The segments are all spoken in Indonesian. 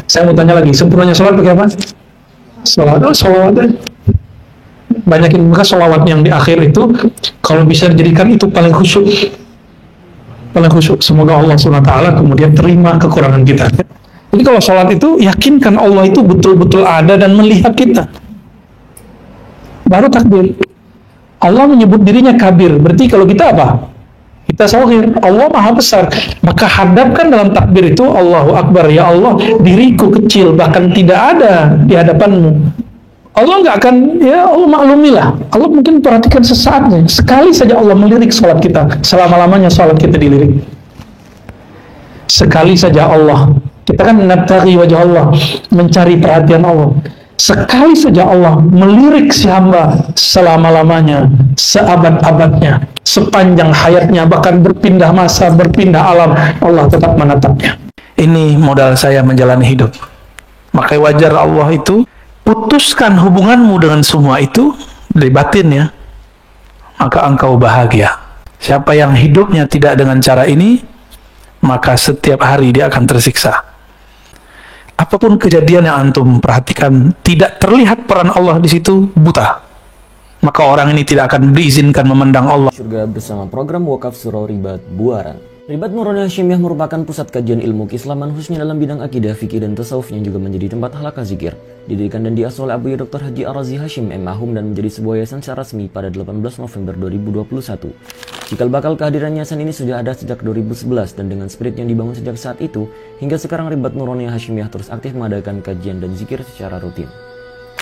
Saya mau tanya lagi, sempurnanya sholat pakai apa? Sholawat. Banyakin maka sholawat yang di akhir itu, kalau bisa dijadikan itu paling khusyuk. Paling khusyuk. Semoga Allah SWT kemudian terima kekurangan kita. Jadi kalau sholat itu, yakinkan Allah itu betul-betul ada dan melihat kita. Baru takbir. Allah menyebut dirinya kabir. Berarti kalau kita apa? Kita shahir. Allah maha besar. Maka hadapkan dalam takbir itu, Allahu Akbar. Ya Allah, diriku kecil, bahkan tidak ada di hadapanmu. Allah nggak akan, ya Allah maklumilah. Allah mungkin perhatikan sesaatnya. Sekali saja Allah melirik sholat kita. Selama-lamanya sholat kita dilirik. Sekali saja Allah. Kita kan nabtaghi wajah Allah. Mencari perhatian Allah. Sekali saja Allah melirik si hamba selama-lamanya, seabad-abadnya, sepanjang hayatnya, bahkan berpindah masa, berpindah alam, Allah tetap menatapnya. Ini modal saya menjalani hidup. Maka wajar Allah itu putuskan hubunganmu dengan semua itu dari batin ya, maka engkau bahagia. Siapa yang hidupnya tidak dengan cara ini, maka setiap hari dia akan tersiksa. Apapun kejadian yang antum perhatikan, tidak terlihat peran Allah di situ, buta. Maka orang ini tidak akan diizinkan memandang Allah. Surga bersama program Wakaf Surau Ribat Buaran. Ribat Nurani Hasyimiyah merupakan pusat kajian ilmu keislaman khususnya dalam bidang akidah, fikih, dan tasawuf yang juga menjadi tempat halaqah zikir. Didirikan dan diasuh oleh Abu Dr. Haji Ar-Razi Hashim M. Mahum dan menjadi sebuah yayasan secara resmi pada 18 November 2021. Cikal bakal kehadiran yayasan ini sudah ada sejak 2011 dan dengan spirit yang dibangun sejak saat itu, hingga sekarang Ribat Nurani Hasyimiyah terus aktif mengadakan kajian dan zikir secara rutin.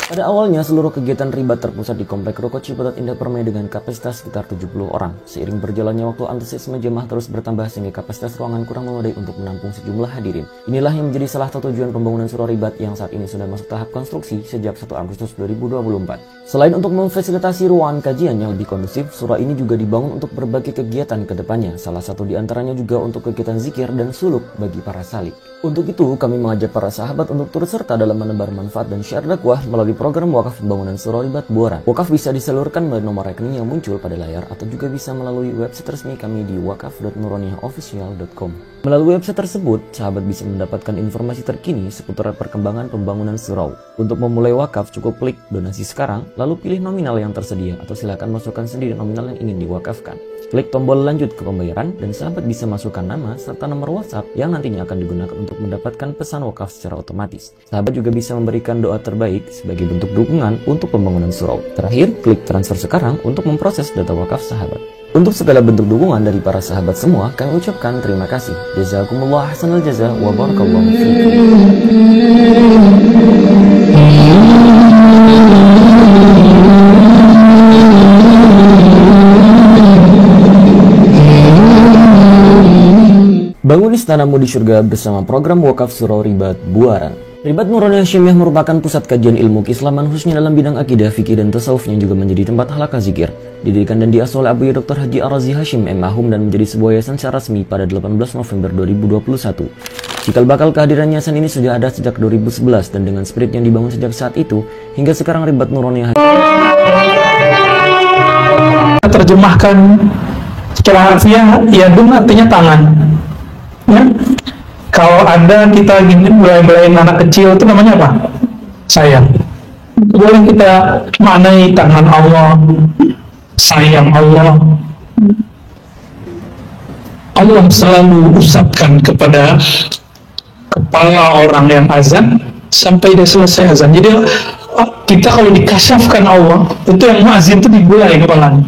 Pada awalnya, seluruh kegiatan ribat terpusat di Komplek Ruko Ciputat Indah Permai dengan kapasitas sekitar 70 orang. Seiring berjalannya waktu, antusiasme jemaah terus bertambah sehingga kapasitas ruangan kurang memadai untuk menampung sejumlah hadirin. Inilah yang menjadi salah satu tujuan pembangunan surau ribat yang saat ini sudah masuk tahap konstruksi sejak 1 Agustus 2024. Selain untuk memfasilitasi ruangan kajian yang lebih kondusif, surau ini juga dibangun untuk berbagai kegiatan ke depannya. Salah satu diantaranya juga untuk kegiatan zikir dan suluk bagi para salik. Untuk itu, kami mengajak para sahabat untuk turut serta dalam menebar manfaat dan syiar dakwah melalui program wakaf pembangunan surau ribat Buaran. Wakaf bisa disalurkan melalui nomor rekening yang muncul pada layar atau juga bisa melalui website resmi kami di wakaf.nuraniahofficial.com. Melalui website tersebut, sahabat bisa mendapatkan informasi terkini seputar perkembangan pembangunan surau. Untuk memulai wakaf, cukup klik donasi sekarang, lalu pilih nominal yang tersedia atau silakan masukkan sendiri nominal yang ingin diwakafkan. Klik tombol lanjut ke pembayaran dan sahabat bisa masukkan nama serta nomor WhatsApp yang nantinya akan digunakan untuk mendapatkan pesan wakaf secara otomatis. Sahabat juga bisa memberikan doa terbaik sebagai bentuk dukungan untuk pembangunan surau. Terakhir, klik transfer sekarang untuk memproses data wakaf sahabat. Untuk segala bentuk dukungan dari para sahabat semua, kami ucapkan terima kasih. Jazakumullah ahsanal jaza wa barakallahu fiikum. Bangun istanamu di surga bersama program Wakaf Surau Ribat Buaran. Ribat Nurani Hasyimiyah merupakan pusat kajian ilmu keislaman khususnya dalam bidang akidah, fikih, dan tasawuf yang juga menjadi tempat halaqah zikir. Didirikan dan diasuh oleh Abu Dr. Haji Ar-Razi Hashim M. Mahum dan menjadi sebuah yayasan secara resmi pada 18 November 2021. Cikal bakal kehadiran yayasan ini sudah ada sejak 2011 dan dengan spirit yang dibangun sejak saat itu, hingga sekarang Ribat Nurani Hasyimiyah terjemahkan secara harfiah, yadun artinya tangan. Ya? Kalau ada kita gini belai-belain anak kecil itu namanya apa? Sayang. Boleh kita maknai tangan Allah, sayang Allah. Allah selalu usapkan kepada kepala orang yang azan sampai dia selesai azan. Jadi kita kalau dikasyafkan Allah, itu yang muazin itu dibulai kepalanya.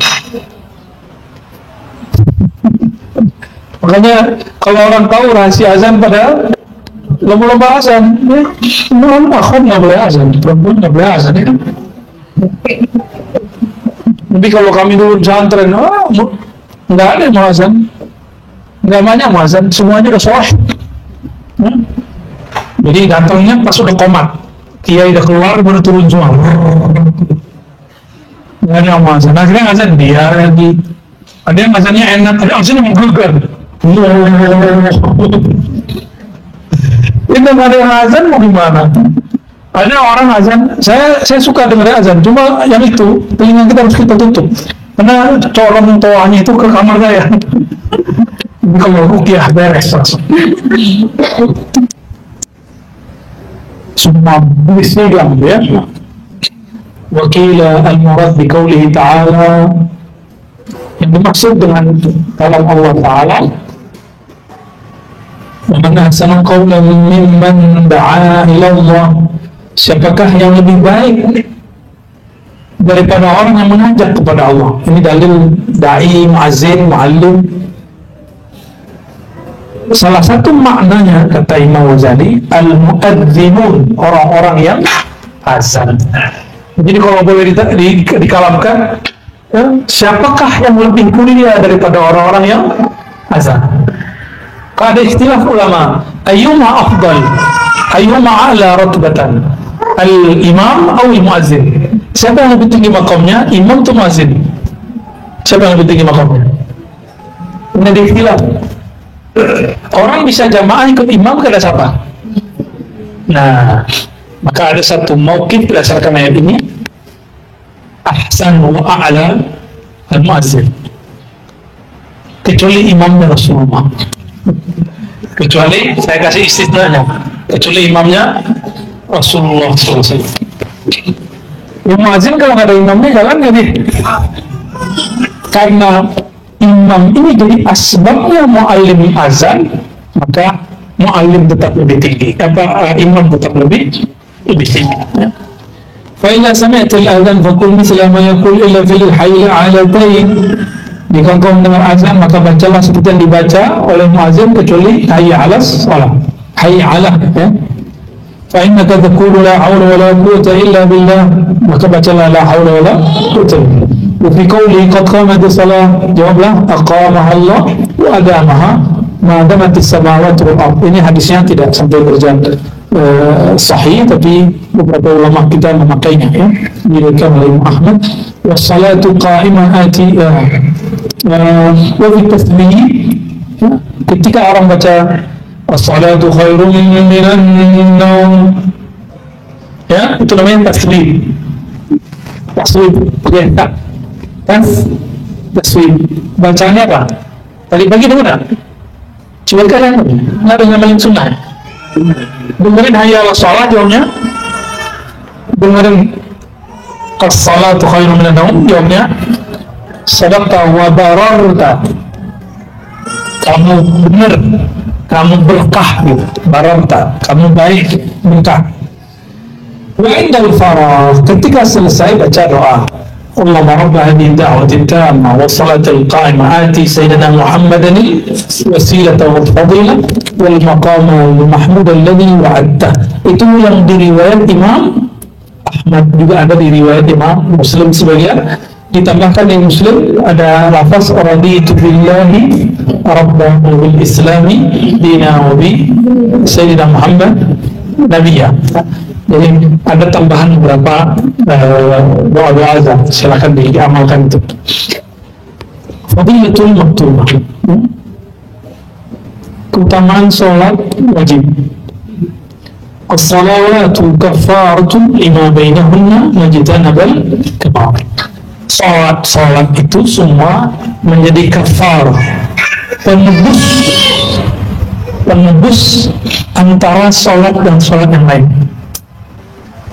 Makanya kalau orang tahu rahasia azan pada lomba-lomba azan, ya, akhwat nggak boleh azan, perempuan nggak boleh azan, ya kan? Tapi kalau kami dulu pesantren, nggak ada yang mau azan, nggak banyak mau azan, semuanya udah soleh. Ya? Jadi datangnya pas udah komat, kiai udah keluar, baru turun semua. Nggak ada yang mau azan, akhirnya azan dia lagi. Ada yang azannya enak, ada yang azannya menggugah. Itu ada yang azan mau gimana? Ada orang azan, saya suka dengar azan, cuma yang itu telinga kita harus kita tutup karena corong toanya itu ke kamar saya. Kalau rukyah beres langsung. semua bismillah ya. Wakila al-murad biqaulihi ta'ala, yang dimaksud dengan kalam Allah Ta'ala, wa man ahsana qawlan mimman da'a ila Allah, siapakah yang lebih baik daripada orang yang mengajak kepada Allah. Ini dalil da'i, muazzin, muallim. Salah satu maknanya kata Imam Ghazali, al-muadzinun, orang-orang yang azan. Jadi kalau boleh dikalamkan, siapakah yang lebih mulia daripada orang-orang yang azan? Kalau ada istilah ulama, ayyuma afdal, ayyuma a'la ratbatan, al-imam atau al-muazzin. Siapa yang lebih tinggi makamnya, imam atau muazzin? Siapa yang lebih tinggi makamnya? Ini ada istilah. Orang bisa jamaah ikut imam kepada siapa? Nah, maka ada satu mauqif berdasarkan ayat ini, ahsan wa a'la al-muazzin, kecuali imamnya Rasulullah. Kecuali, saya kasih istisnanya, kecuali imamnya Rasulullah SAW. Yang muazzin kalau nggak ada imamnya jalan nggak dia? Karena imam ini jadi asbabnya muallim azan, maka muallim tetap lebih tinggi, imam tetap lebih tinggi. Ya. Fa idza sami'ta al-adhan faqul mithla ma yaqul illa fil hayy 'alatain. Jika kau mendengar azan maka bacalah seperti yang dibaca oleh muazzin kecuali hayy 'alas shalah. Hayy 'ala ya. Fa innaka taqulu la haula wala quwwata illa billah, maka bacalah la haula wala quwwata. Wa fi qawli qad qamatis shalah, jawablah aqamaha Allah wa adamaha ma damatis samawati wal ardh. Ini hadisnya tidak sampai berjalan sahih, tapi beberapa ulama kita memakainya ya, diriwayatkan oleh Imam Ahmad. Wassalatu qa'imah ati wa fi tasbih, ketika orang baca as-salatu khairun minan naum, ya itu namanya tasbih. Tasbih pakai tak tasbih, bacaannya apa? Tadi pagi dengar? Coba kalian nggak ada yang paling sunnah. Dengerin hayya ala shalah, jawabnya. Dengerin as-salatu khairun minan naum, jawabnya sadaqta wa bararta, kamu benar, kamu berkah gitu. Bararta, kamu baik, berkah. Wa indal faragh, ketika selesai baca doa, Allahumma rabb hadhihi ad-da'wati at-tammah was-salati al-qa'imah ati sayyidina Muhammadan wasilata wal fadilah wal maqama al-mahmud alladhi wa'adta. Itu yang diriwayat Imam Ahmad, juga ada di riwayat Imam Muslim sebagian. Ditambahkan di Muslim ada lafaz raditu billahi rabban wa bil islami dina wa bi sayyidina Muhammad nabiyya. Jadi ada tambahan beberapa doa-doa azan, silakan diamalkan itu. Fadilatul maktubah, keutamaan sholat wajib. As-salawatu kaffaratun lima bainahunna majtanabal kabair. Sholat itu semua menjadi kafarah, penebus antara sholat dan sholat yang lain.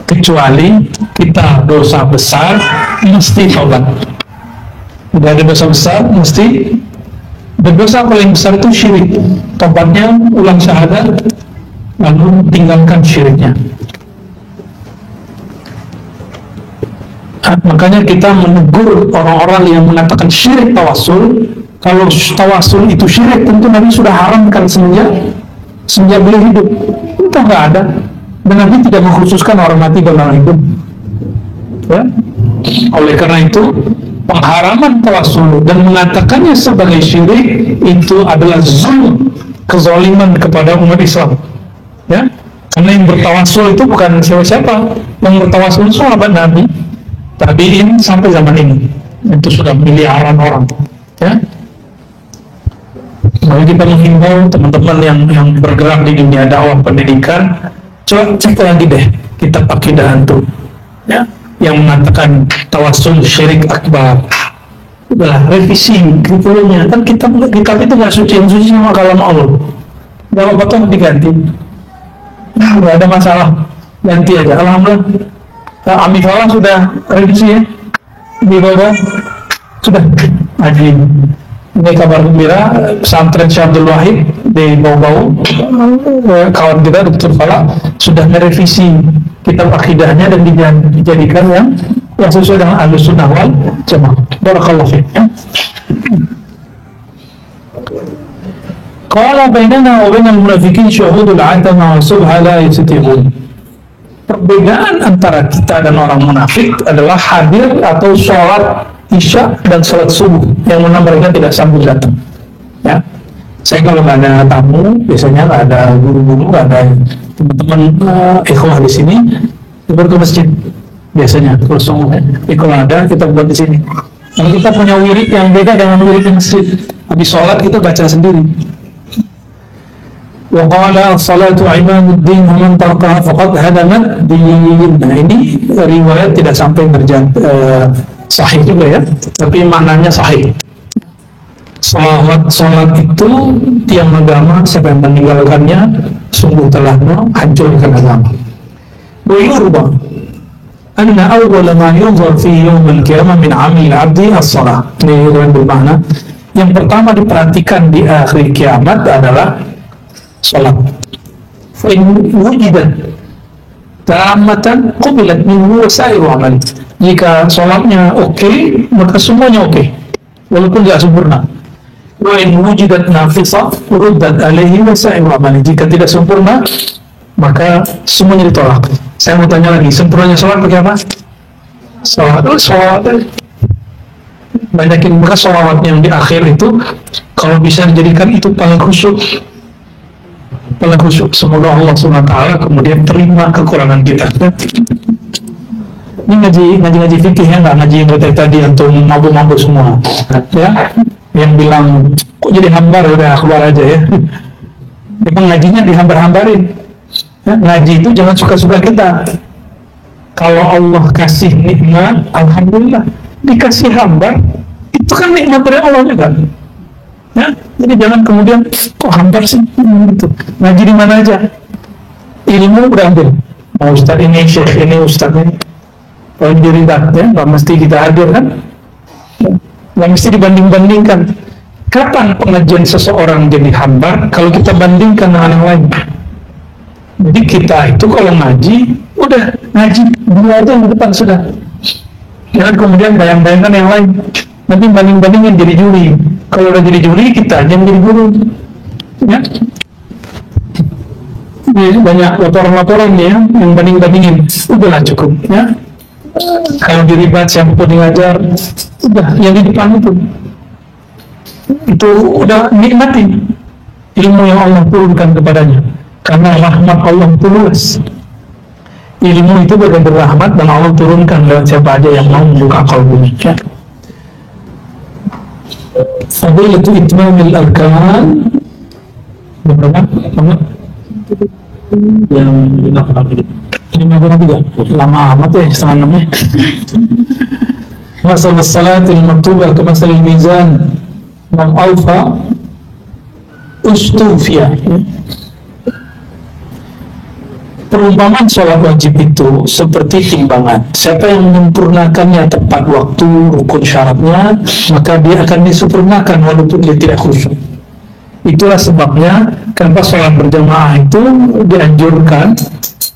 Kecuali kita dosa besar, mesti taubat. Udah ada dosa besar, mesti. Dan dosa paling besar itu syirik. Taubatnya ulang syahadat, lalu tinggalkan syiriknya. Makanya kita menegur orang-orang yang mengatakan syirik tawassul. Kalau tawassul itu syirik, tentu Nabi sudah haramkan semenjak beliau hidup. Itu nggak ada. Dan Nabi tidak mengkhususkan orang mati dan orang hidup. Ya? Oleh karena itu, pengharaman tawassul dan mengatakannya sebagai syirik itu adalah zulm, kezaliman kepada umat Islam. Ya? Karena yang bertawassul itu bukan siapa-siapa. Yang bertawassul itu sahabat Nabi, tabi'in sampai zaman ini. Itu sudah miliaran orang. Ya? Mari kita menghimbau teman-teman yang bergerak di dunia dakwah pendidikan, coba cek lagi deh kitab akidah antum, ya, yang mengatakan tawassul syirik akbar. Udahlah, revisi kriteria. Kan kitab itu nggak suci, yang suci sama kalam Allah. Nggak apa-apa diganti. Nah, nggak ada masalah. ganti aja. Alhamdulillah. Amifala sudah revisi ya di bawah sudah ngaji. Ini kabar gembira, pesantren Syekh Abdul Wahid di Bau-Bau, kawan kita Dr. Fala sudah merevisi kitab akidahnya dan dijadikan yang sesuai dengan Ahlussunnah wal Jamaah. Barakallahu fiik. Qala bainana wa bainal munafiqin syuhudul atama wa subha la yastati'un. Perbedaan antara kita dan orang munafik adalah hadir atau sholat Isya dan sholat subuh, yang mana mereka tidak sanggup datang. Ya, saya kalau nggak ada tamu, biasanya nggak ada guru-guru, nggak ada teman-teman ikhwah di sini, baru ke masjid. Biasanya kalau subuh, kalau ada kita buat di sini. Kalau kita punya wirid yang beda dengan wirid di masjid, habis sholat kita baca sendiri. Wa qala as-salatu imaduddin wa man tarakaha faqad hadamat din. Nah, ini riwayat tidak sampai sahih juga ya, tapi maknanya sahih. Salat itu tiang agama, siapa yang meninggalkannya sungguh telah menghancurkan agama. Wa yurba anna awwala ma yunzar fi yawm al-qiyamah min 'amil 'abdi as-salah. Ini bermakna yang pertama diperhatikan di akhir kiamat adalah salat. Fa in wujidat tammatan qubilat minhu wasairu 'amali. Jika sholatnya oke, maka semuanya oke, walaupun tidak sempurna. Wa in wujidat nafisah ruddat alaihi wasairu amali. Jika tidak sempurna, maka semuanya ditolak. Saya mau tanya lagi, sempurnanya sholat pakai apa? Sholat. Banyakin maka sholawat yang di akhir itu, kalau bisa dijadikan itu paling khusyuk. Semoga Allah SWT kemudian terima kekurangan kita. Ini ngaji fikih ya, nggak ngaji yang tadi untuk mabuk-mabuk semua ya, yang bilang kok jadi hambar, udah keluar aja ya. Memang ngajinya dihambar-hambarin ya, ngaji itu jangan suka-suka kita. Kalau Allah kasih nikmat, alhamdulillah. Dikasih hambar, itu kan nikmat dari Allah juga ya. Jadi jangan kemudian kok hambar sih gitu. Ngaji di mana aja, ilmu udah ambil, mau ustaz ini, syekh ini, ustaz ini, kalau diri ya, nggak mesti kita hadir kan, nggak mesti dibanding-bandingkan. Kapan pengajian seseorang jadi hambar kalau kita bandingkan dengan yang lain? Jadi kita itu kalau ngaji, udah ngaji dua aja yang di depan sudah. Jangan kemudian bayang-bayangkan yang lain, nanti banding-bandingin jadi juri. Kalau udah jadi juri, kita aja yang jadi guru ya. Ini banyak laporan-laporan ya, yang banding-bandingin, udahlah cukup ya. Kalau diribat siapapun ngajar, udah yang di depan itu udah nikmati ilmu yang Allah turunkan kepadanya, karena rahmat Allah itu luas. Ilmu itu benar-benar rahmat dan Allah turunkan lewat siapa aja yang mau membuka kalbunya ya. Fadilatu itmamil arkan berapa? Yang 53 lama amat ya, setengah 6 ya. Masalah salatil maktubah ke masalah mizan man alfa ustufia. Perumpamaan sholat wajib itu seperti timbangan. Siapa yang menyempurnakannya tepat waktu, rukun syaratnya, maka dia akan disempurnakan walaupun dia tidak khusyuk. Itulah sebabnya kenapa sholat berjamaah itu dianjurkan,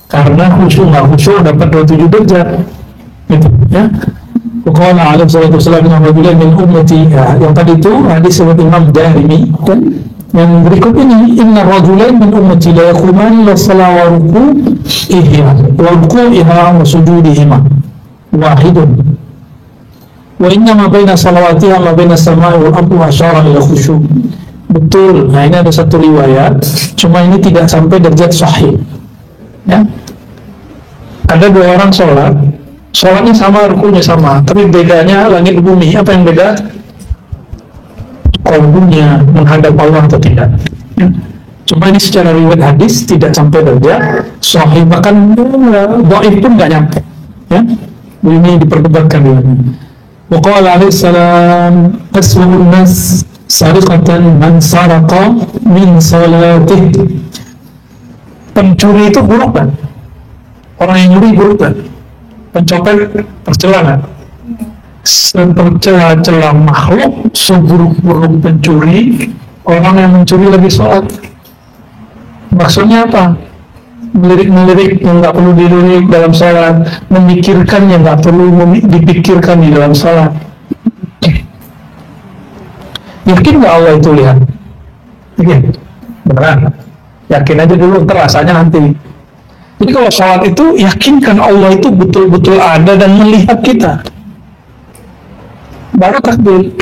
karena khusyuk nggak khusyuk dapat 27 derajat gitu ya. Qala alaihi salatu wasallam min ummati, yang tadi itu hadis riwayat Imam Darimi. Yang berikut ini, inna rajulain min ummati la yaqumani la salat wa ruku'iha wa sujudihima wahidun wa inna ma baina salawatiha ma baina samai wal ardi wa asyara ila khusyuk. Betul, nah ini ada satu riwayat, cuma ini tidak sampai derajat sahih ya. Ada dua orang sholatnya sama, rukunya sama, tapi bedanya langit bumi. Apa yang beda? Kalbunya menghadap Allah atau tidak ya. Cuma ini secara riwayat hadis tidak sampai derajat sahih, bahkan dhaif pun nggak nyampe ya. Ini diperdebatkan dengan wa qala alaihi salam aswa'un nas sariqatan man saraqa min salatih. Pencuri itu buruk kan, Orang yang nyuri buruk kan? Pencopet tercela kan? Setercela-cela makhluk, seburuk-buruk pencuri, orang yang mencuri lagi sholat. Maksudnya apa? Melirik-melirik yang nggak perlu dilirik dalam sholat, memikirkan yang nggak perlu dipikirkan di dalam sholat. Yakin nggak Allah itu lihat? Yakin? Beneran? Yakin aja dulu, ntar rasanya nanti. Jadi kalau sholat itu, yakinkan Allah itu betul-betul ada dan melihat kita. Baru takbir.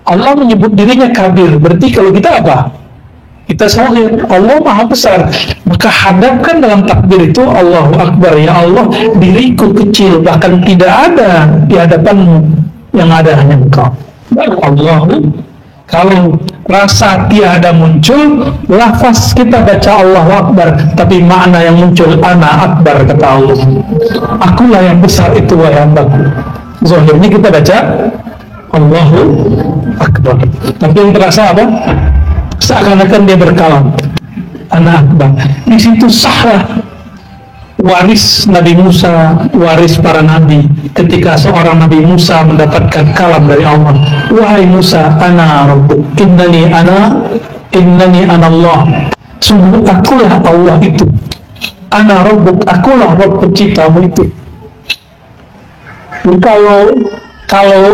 Allah menyebut dirinya kabir, berarti kalau kita apa? Kita shahir, Allah maha besar. Maka hadapkan dalam takbir itu Allahu Akbar, ya Allah, diriku kecil, bahkan tidak ada di hadapanmu, yang ada hanya Engkau. Baru Allahu. Kalau rasa tiada muncul, lafaz kita baca Allahu Akbar, tapi makna yang muncul Ana Akbar, kata Allah. Akulah yang besar itu, wahai hambaku. Zahirnya kita baca Allahu Akbar, tapi yang terasa apa? Seakan-akan dia berkalam, Ana Akbar. Di situ sahlah waris Nabi Musa, waris para nabi. Ketika seorang Nabi Musa mendapatkan kalam dari Allah, wahai Musa, ana rabbuk, innani ana Allah. Sungguh akulah Allah itu. Ana rabbuk, akulah Rabb penciptamu itu. Kalau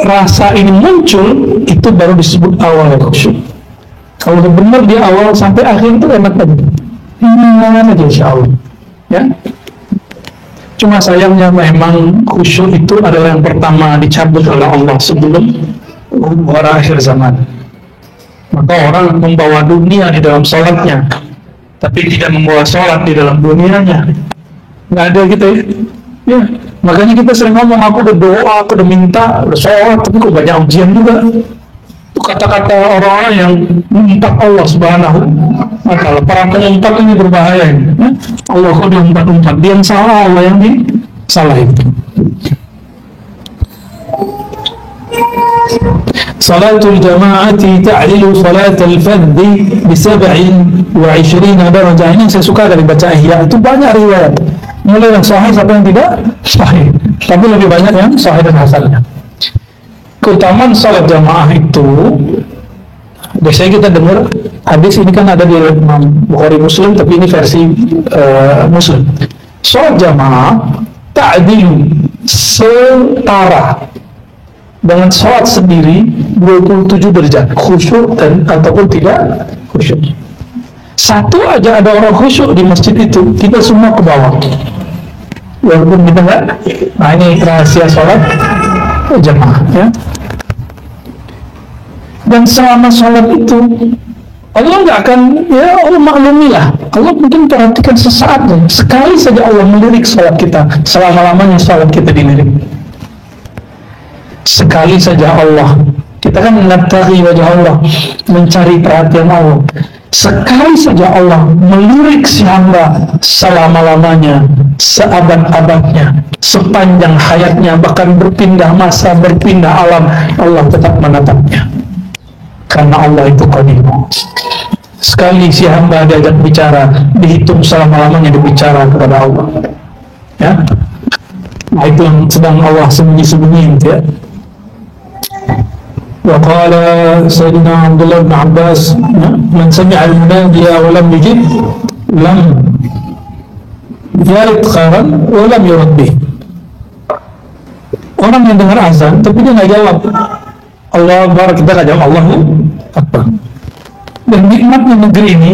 rasa ini muncul, itu baru disebut awal khusyuk. Kalau benar di awal sampai akhir itu enak aja, enak aja insya Allah. Ya, cuma sayangnya memang khusyuk itu adalah yang pertama dicabut oleh Allah sebelum wara akhir zaman. Maka orang membawa dunia di dalam sholatnya, tapi tidak membawa sholat di dalam dunianya. Nggak ada gitu ya. Ya, makanya kita sering ngomong, aku udah doa, aku udah minta, udah sholat, tapi kok banyak ujian juga. Itu kata-kata orang-orang yang mengumpat Allah Subhanahu wa Ta'ala. Para pengumpat ini berbahaya ini. Ya? Allah kok diumpat-umpat, dia yang salah, Allah yang salah itu. Salatul jama'ati ta'dilu salatul fardhi bi 27 darajah. Ini yang saya suka dari baca Ihya, itu banyak riwayat. Mulai yang sahih sampai yang tidak sahih, tapi lebih banyak yang sahih dan hasannya. Keutamaan salat jamaah itu, biasanya kita dengar hadis ini kan ada di Imam Bukhari Muslim, tapi ini versi Muslim. Salat jamaah ta'dilu, setara dengan salat sendiri 27 derajat, khusyuk dan ataupun tidak khusyuk. Satu aja ada orang khusyuk di masjid itu, kita semua ke bawah. Walaupun kita enggak. Nah, ini rahasia salat jamaah ya. Dan selama sholat itu Allah nggak akan, ya Allah maklumilah, Allah mungkin perhatikan sesaat, sekali saja Allah melirik sholat kita, selama-lamanya sholat kita dilirik. Sekali saja Allah, kita kan menabtaghi wajah Allah, mencari perhatian Allah. Sekali saja Allah melirik si hamba, selama-lamanya, seabad-abadnya, sepanjang hayatnya, bahkan berpindah masa, berpindah alam, Allah tetap menatapnya. Karena Allah itu qadir. Sekali si hamba diajak bicara, dihitung selama-lamanya dibicara kepada Allah. Ya, nah itu yang sedang Allah sembunyi-sembunyi ya. Wa qala Sayyidina Abdullah bin Abbas, man sami'a al-munadiya wa lam yujib lam yarid khairan wa lam yurad bih. Orang yang dengar azan tapi dia nggak jawab Allah Akbar, kita nggak jawab Allahu Akbar. Dan nikmatnya negeri ini,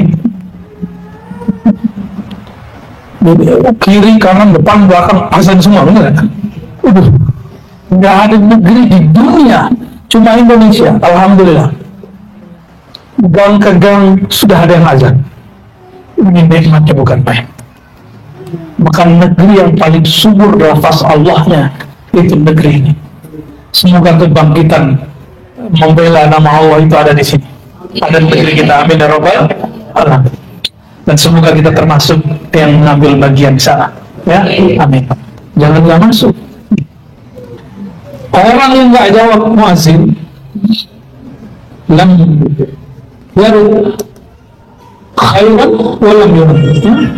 kiri, kanan, depan, belakang, azan semua, benar nggak? Nggak ada negeri di dunia, cuma Indonesia, alhamdulillah. Gang ke gang sudah ada yang azan. Ini nikmatnya bukan main. Maka negeri yang paling subur lafaz Allahnya itu negeri ini. Semoga kebangkitan membela nama Allah itu ada di sini, ada di negeri kita. Amin ya rabbal alamin. Dan semoga kita termasuk yang mengambil bagian di sana. Ya, amin. Jangan nggak masuk. Orang yang nggak jawab muazzin, lam yaru khairan walam yurad.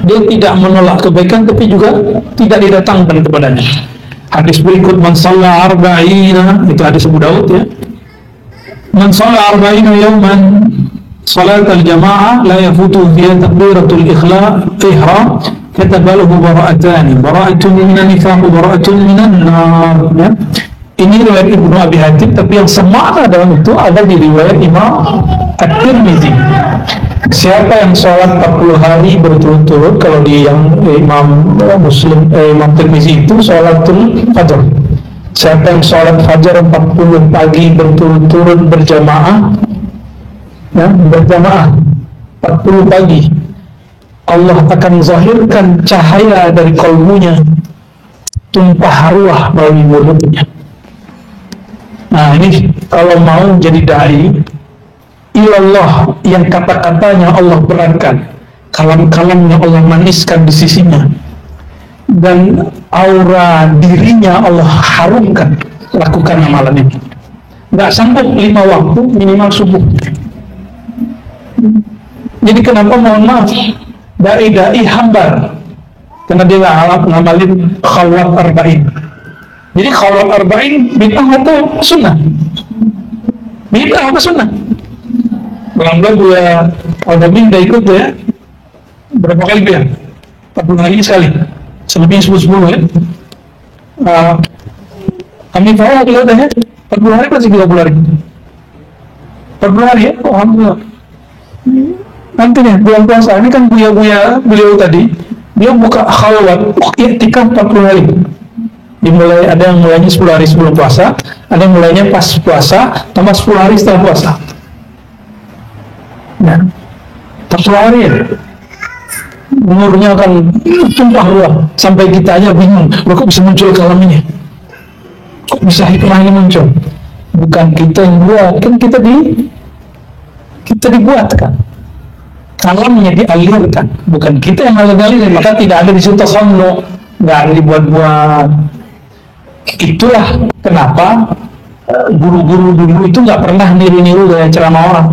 Dia tidak menolak kebaikan tapi juga tidak didatangkan kepadanya. Hadis berikut, man shalla arba'ina, itu hadis Abu Daud ya. Man shalla arba'ina yawman salat al-jamaah la yafutu fiha takbiratul ihram katabalahu bara'atani, bara'atun minan nifaq, bara'atun minan nar ya. Ini riwayat Ibnu Abi Hatim, tapi yang semakna dalam itu ada di riwayat Imam At-Tirmizi. Siapa yang sholat 40 hari berturut-turut, kalau di yang Imam Muslim, Imam Tirmizi itu sholatul fajr. Siapa yang sholat fajar 40 pagi berturut-turut berjamaah, ya, berjamaah 40 pagi, Allah akan zahirkan cahaya dari kalbunya, tumpah ruah melalui mulutnya. Nah ini kalau mau jadi dai ilallah, yang kata-katanya Allah beratkan, kalam-kalamnya Allah maniskan di sisinya, dan aura dirinya Allah harumkan, lakukan amalan ini. Nggak sanggup 5 waktu, minimal subuh. Jadi kenapa, mohon maaf, dai-dai hambar? Karena dia nggak ngamalin khalwat arba'in. Jadi khalwat arba'in bid'ah atau sunnah? Bid'ah apa sunnah? Belang-belang gue Al-Dabin udah ikut ya. Berapa kali dia? 40 hari sekali. Selebihnya 10-10 ya. Kami tahu kalau ya 40 hari pasti 30 hari. 40 hari ya? Oh, alhamdulillah. Nanti nih bulan puasa ini kan buya-buya beliau tadi, dia buka khalwat iktikaf 40 hari. Dimulai, ada yang mulainya 10 hari sebelum puasa, ada yang mulainya pas puasa, tambah 10 hari setelah puasa. Ya, 40 hari ya. Umurnya akan tumpah ruah sampai kita aja bingung, kok bisa muncul kalam ini? Kok bisa hikmah ini muncul? Bukan kita yang buat, kan kita dibuatkan. Kalamnya dialirkan, bukan kita yang ngalir-ngalir, maka tidak ada di situ tasawuf, nggak ada dibuat-buat. Itulah kenapa guru-guru dulu itu nggak pernah niru-niru gaya ceramah orang.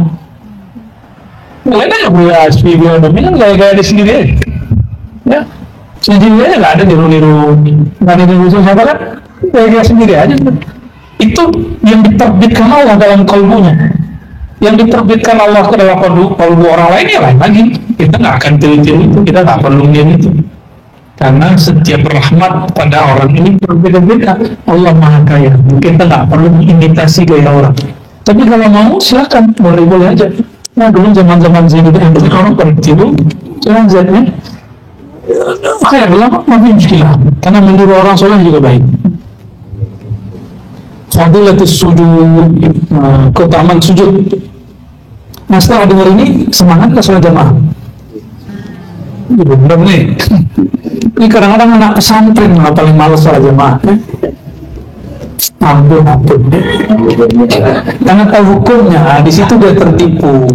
Mulai aja Buya Asfi, Buya Domi kan gaya-gaya di sendiri aja. Ya, sendiri aja, nggak ada niru-niru, nggak ada niru siapa kan, gaya-gaya sendiri aja. Itu yang diterbitkan Allah dalam kalbunya, yang diterbitkan Allah ke dalam kalbu orang lain, ya lain lagi. Kita nggak akan tiru-tiru itu, kita nggak perlu niru itu. Karena setiap rahmat pada orang ini berbeda-beda. Allah Maha Kaya, kita nggak perlu imitasi gaya orang. Tapi kalau mau silakan, boleh-boleh aja. Nah dulu zaman-zaman Zainul Abidin orang bertiru, jangan Zainul. Kayak lama makin muskilah, karena meniru orang soleh juga baik. Fadilatus sujud, keutamaan sujud. Nah setelah dengar ini, semangat ke sholat jamaah. Bener nih. Ini kadang-kadang anak pesantren lah paling malas sholat jamaah. Ampun. Karena tahu hukumnya, di situ dia tertipu.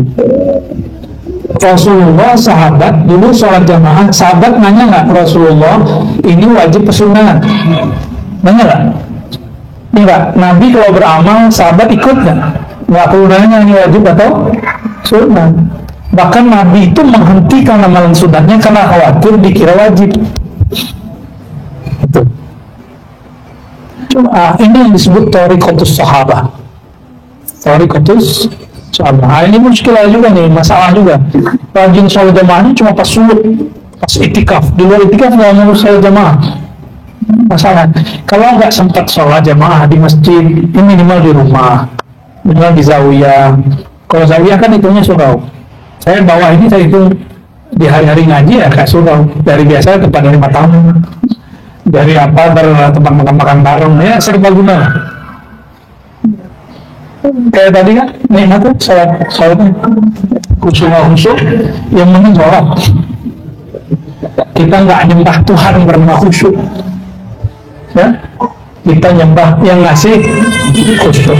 Rasulullah, sahabat dulu sholat jamaah, sahabat nanya nggak, Rasulullah ini wajib pesunat? Nanya nggak? Enggak. Nabi kalau beramal, sahabat ikut nggak? Nggak perlu nanya ini wajib atau sunat. Bahkan Nabi itu menghentikan amalan sunatnya karena khawatir dikira wajib. Itu. Ini yang disebut thariqatus sahabah. Thariqatus sahabah. Ini muskilah juga nih, masalah juga. Rajin sholat jamaahnya cuma pas subuh, pas itikaf. Di luar itikaf nggak mau sholat jamaah. Masalah. Kalau nggak sempat sholat jamaah di masjid, ini minimal di rumah, minimal di zawiyah. Kalau zawiyah kan hitungnya surau. Saya bawa ini, saya hitung di hari-hari ngaji ya kayak surau. Dari biasa tempat dari 5 tahun. Dari apa, tempat makan-makan bareng, ya serbaguna. Kayak tadi kan, nikmat tuh sholatnya khusyuk, yang penting sholat. Kita nggak nyembah Tuhan karena khusyuk, ya. Kita nyembah yang ngasih khusyuk.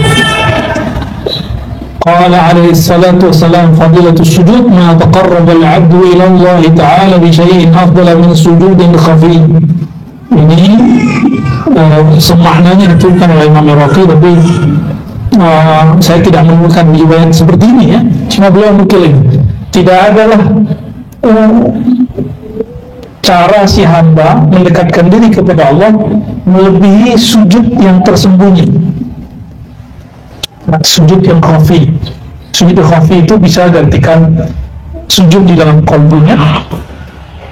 Qala alaihi salatu wassalam, fadilatus sujud ma taqarraba al-'abdu ila Allah ta'ala bi syai'in afdala min sujudin khafi. Ini semaknanya dituliskan oleh Imam Iraqi, tapi saya tidak menemukan riwayat seperti ini ya. Cuma beliau nukil ini. Tidak adalah cara si hamba mendekatkan diri kepada Allah melebihi sujud yang tersembunyi. Sujud yang khafi. Sujud yang khafi itu bisa gantikan sujud di dalam qalbunya,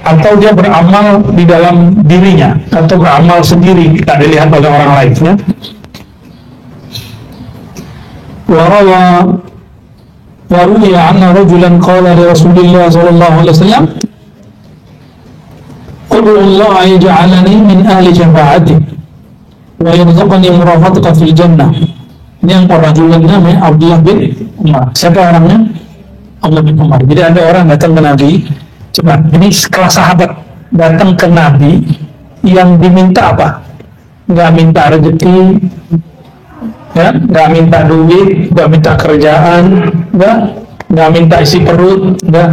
atau dia beramal di dalam dirinya, atau beramal sendiri tidak dilihat oleh orang lainnya. Waruya anna rajulan qala li Rasulillah sallallahu alaihi wasallam, qul Allah yaj'alani min ahli syafa'ati wa yarzuqani murafaqatan fil jannah. Ini yang rajulan namanya Abdullah bin Umar. Siapa orangnya? Abdullah bin Umar. Jadi ada orang datang ke Nabi. Coba, ini sekelas sahabat datang ke Nabi yang diminta apa? Nggak minta rezeki, ya, nggak minta duit, nggak minta kerjaan, nggak minta isi perut, nggak.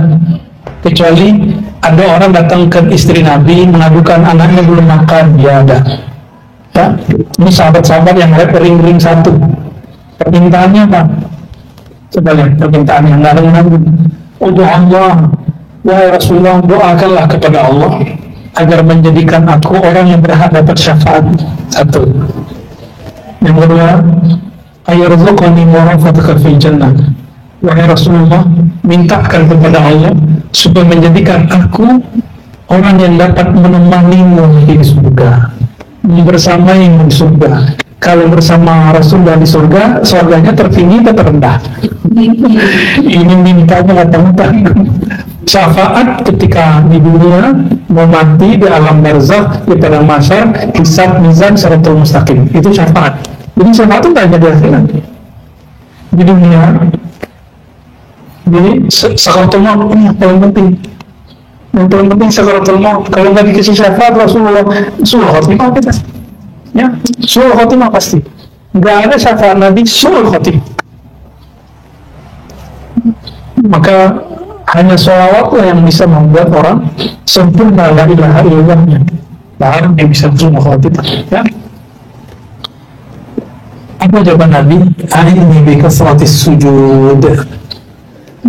Kecuali ada orang datang ke istri Nabi mengadukan anaknya belum makan, ya ada. Ya, ini sahabat-sahabat yang ring-ring satu. Permintaannya apa? Coba lihat permintaannya, nggak ada Nabi. Udah Allah, wahai Rasulullah, doakanlah kepada Allah agar menjadikan aku orang yang berhak dapat syafaat. Satu. Yang kedua, ayyarzuqani murafaqatan fil jannah. Wahai Rasulullah, mintakan kepada Allah supaya menjadikan aku orang yang dapat menemanimu di surga, bersamaimu di surga. Kalau bersama Rasulullah di surga, surganya tertinggi atau terendah? Ini mintanya datang-datang. Syafaat ketika di dunia, mau mati di alam barzakh, di padang mahsyar, hisab mizan siratal mustaqim. Itu syafaat. Jadi syafaat itu tidak ada akhirat. Di dunia, jadi sakaratul maut ini yang paling penting. Yang paling penting sakaratul maut. Kalau nggak dikasih syafaat Rasulullah, sul khotimah kita. Ya, sul khotimah pasti. Nggak ada syafaat Nabi sul khotimah. Maka hanya sholawatlah yang bisa membuat orang sempurna la ilaha illallahnya. Baru dia bisa sul khotimah. Ya. Apa jawaban Nabi? A'inni bi kasratis sujud.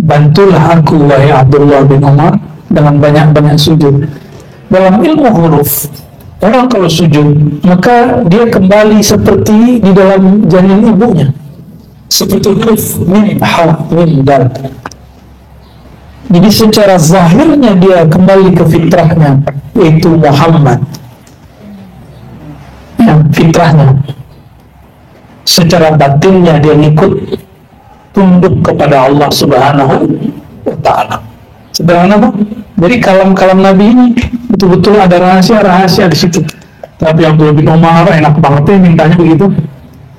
Bantulah aku wahai Abdullah bin Umar dengan banyak-banyak sujud. Dalam ilmu huruf, orang kalau sujud maka dia kembali seperti di dalam janin ibunya, seperti huruf mim, ha, mim, dal. Jadi secara zahirnya dia kembali ke fitrahnya, yaitu Muhammad, yang fitrahnya. Secara batinnya dia ikut tunduk kepada Allah Subhanahu wa Ta'ala. Sederhana apa? Jadi kalam-kalam Nabi ini betul-betul ada rahasia-rahasia di situ. Tapi Abdullah bin Umar enak banget ya mintanya begitu.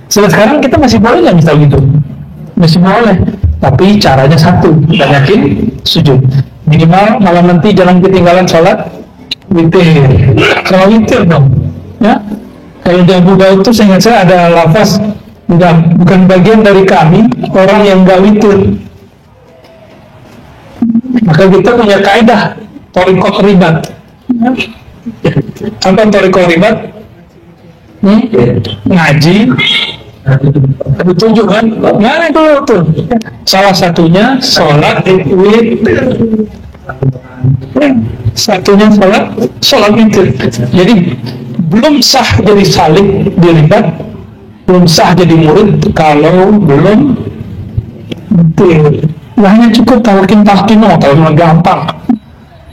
Sekarang kita masih boleh nggak minta gitu? Masih boleh. Tapi caranya satu, banyakin sujud. Minimal malam nanti jangan ketinggalan sholat witir. Kalau witir dong, ya. Kalau di Abu Daud itu saya ingat saya ada lafaz, bukan bagian dari kami orang yang nggak witir. Maka kita punya kaidah thariqah ribat. Apa thariqah ribat? Ngaji ditunjuk kan? Nah itu tuh. Salah satunya sholat witir. Satunya sholat witir. Jadi belum sah jadi salik di ribat, belum sah jadi murid kalau belum witir. Nah, hanya cukup talqin kalau gampang,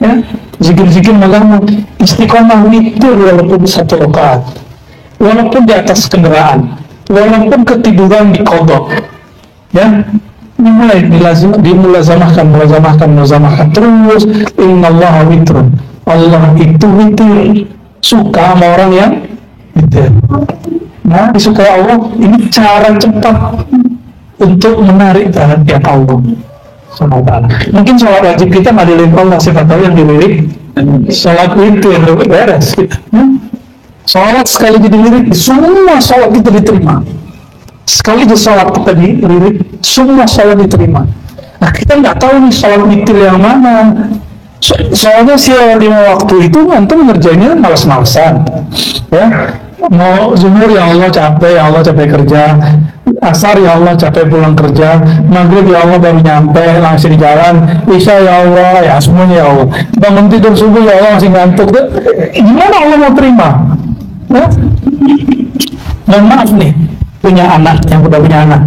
ya, zikir-zikir malam, istiqomah witir walaupun satu rakaat, walaupun di atas kendaraan, walaupun ketiduran di kodok, ya, mulai dimulazamahkan terus. Innallaha witrun, Allah itu witir, suka sama orang yang witir. Nah, disukai Allah, ini cara cepat untuk menarik perhatian Allah. Mungkin sholat wajib kita nggak dilirik Allah, siapa tahu yang dilirik sholat witir beres. Sholat sekali dilirik, semua sholat kita diterima. Sekali di sholat kita dilirik, semua sholat diterima. Nah kita nggak tahu nih sholat witir yang mana. Soalnya sih 5 waktu itu antum ngerjainnya malas-malasan, ya. Mau zuhur ya Allah capek kerja, Asar ya Allah capek pulang kerja, maghrib ya Allah baru nyampe langsung di jalan, isya ya Allah ya semuanya ya Allah, bangun tidur subuh ya Allah masih ngantuk. Gimana Allah mau terima? Nah, mohon maaf nih, punya anak yang udah punya anak,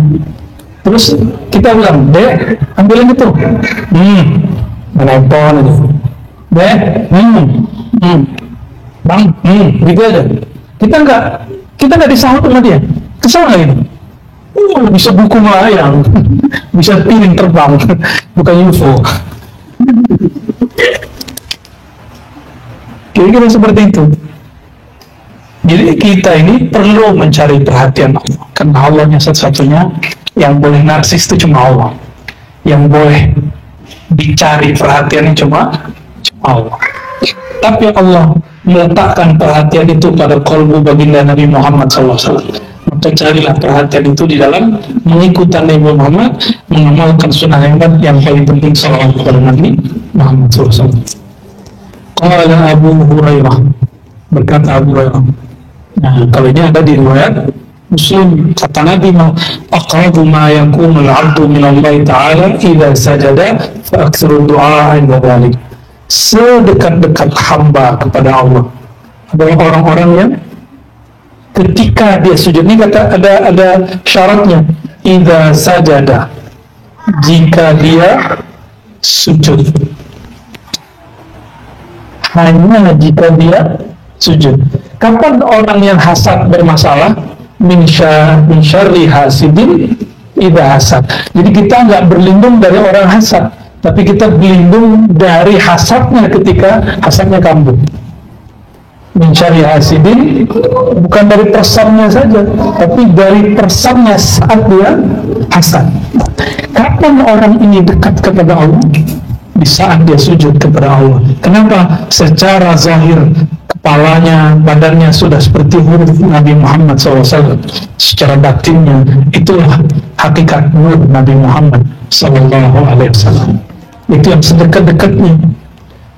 terus kita bilang, Dek ambilin itu, menelpon itu, Dek, Bang, gitu aja. Kita nggak disahut sama dia, kesal nggak gitu? Bisa buku melayang, bisa piring terbang, bukan UFO. Kira-kira seperti itu. Jadi kita ini perlu mencari perhatian Allah, karena Allahnya satu-satunya yang boleh narsis itu cuma Allah, yang boleh dicari perhatiannya cuma Allah. Tapi Allah meletakkan perhatian itu pada kalbu baginda Nabi Muhammad SAW. Maka carilah perhatian itu di dalam mengikuti Nabi Muhammad, mengamalkan sunnah yang paling penting salawat kepada Nabi Muhammad SAW. Qala Abu Hurairah, berkata Abu Hurairah. Nah, kalau ini ada di riwayat Muslim, kata Nabi, aqrabu ma yakunu al-'abdu min Allah Ta'ala idza sajada fa aktsiru du'a 'inda dzalik. Sedekat-dekat hamba kepada Allah adalah orang-orang yang ketika dia sujud. Ini kata ada syaratnya, idza sajada, jika dia sujud, hanya jika dia sujud. Kapan orang yang hasad bermasalah? Min syarri hasidin idza hasad. Jadi kita nggak berlindung dari orang hasad, tapi kita berlindung dari hasadnya ketika hasadnya kambuh. Min syarri hasidin, bukan dari persannya saja, tapi dari persannya saat dia hasad. Kapan orang ini dekat kepada Allah? Di saat dia sujud kepada Allah. Kenapa? Secara zahir kepalanya, badannya sudah seperti huruf Nabi Muhammad SAW. Secara batinnya itulah hakikat nur Nabi Muhammad SAW. Itu yang sedekat-dekatnya.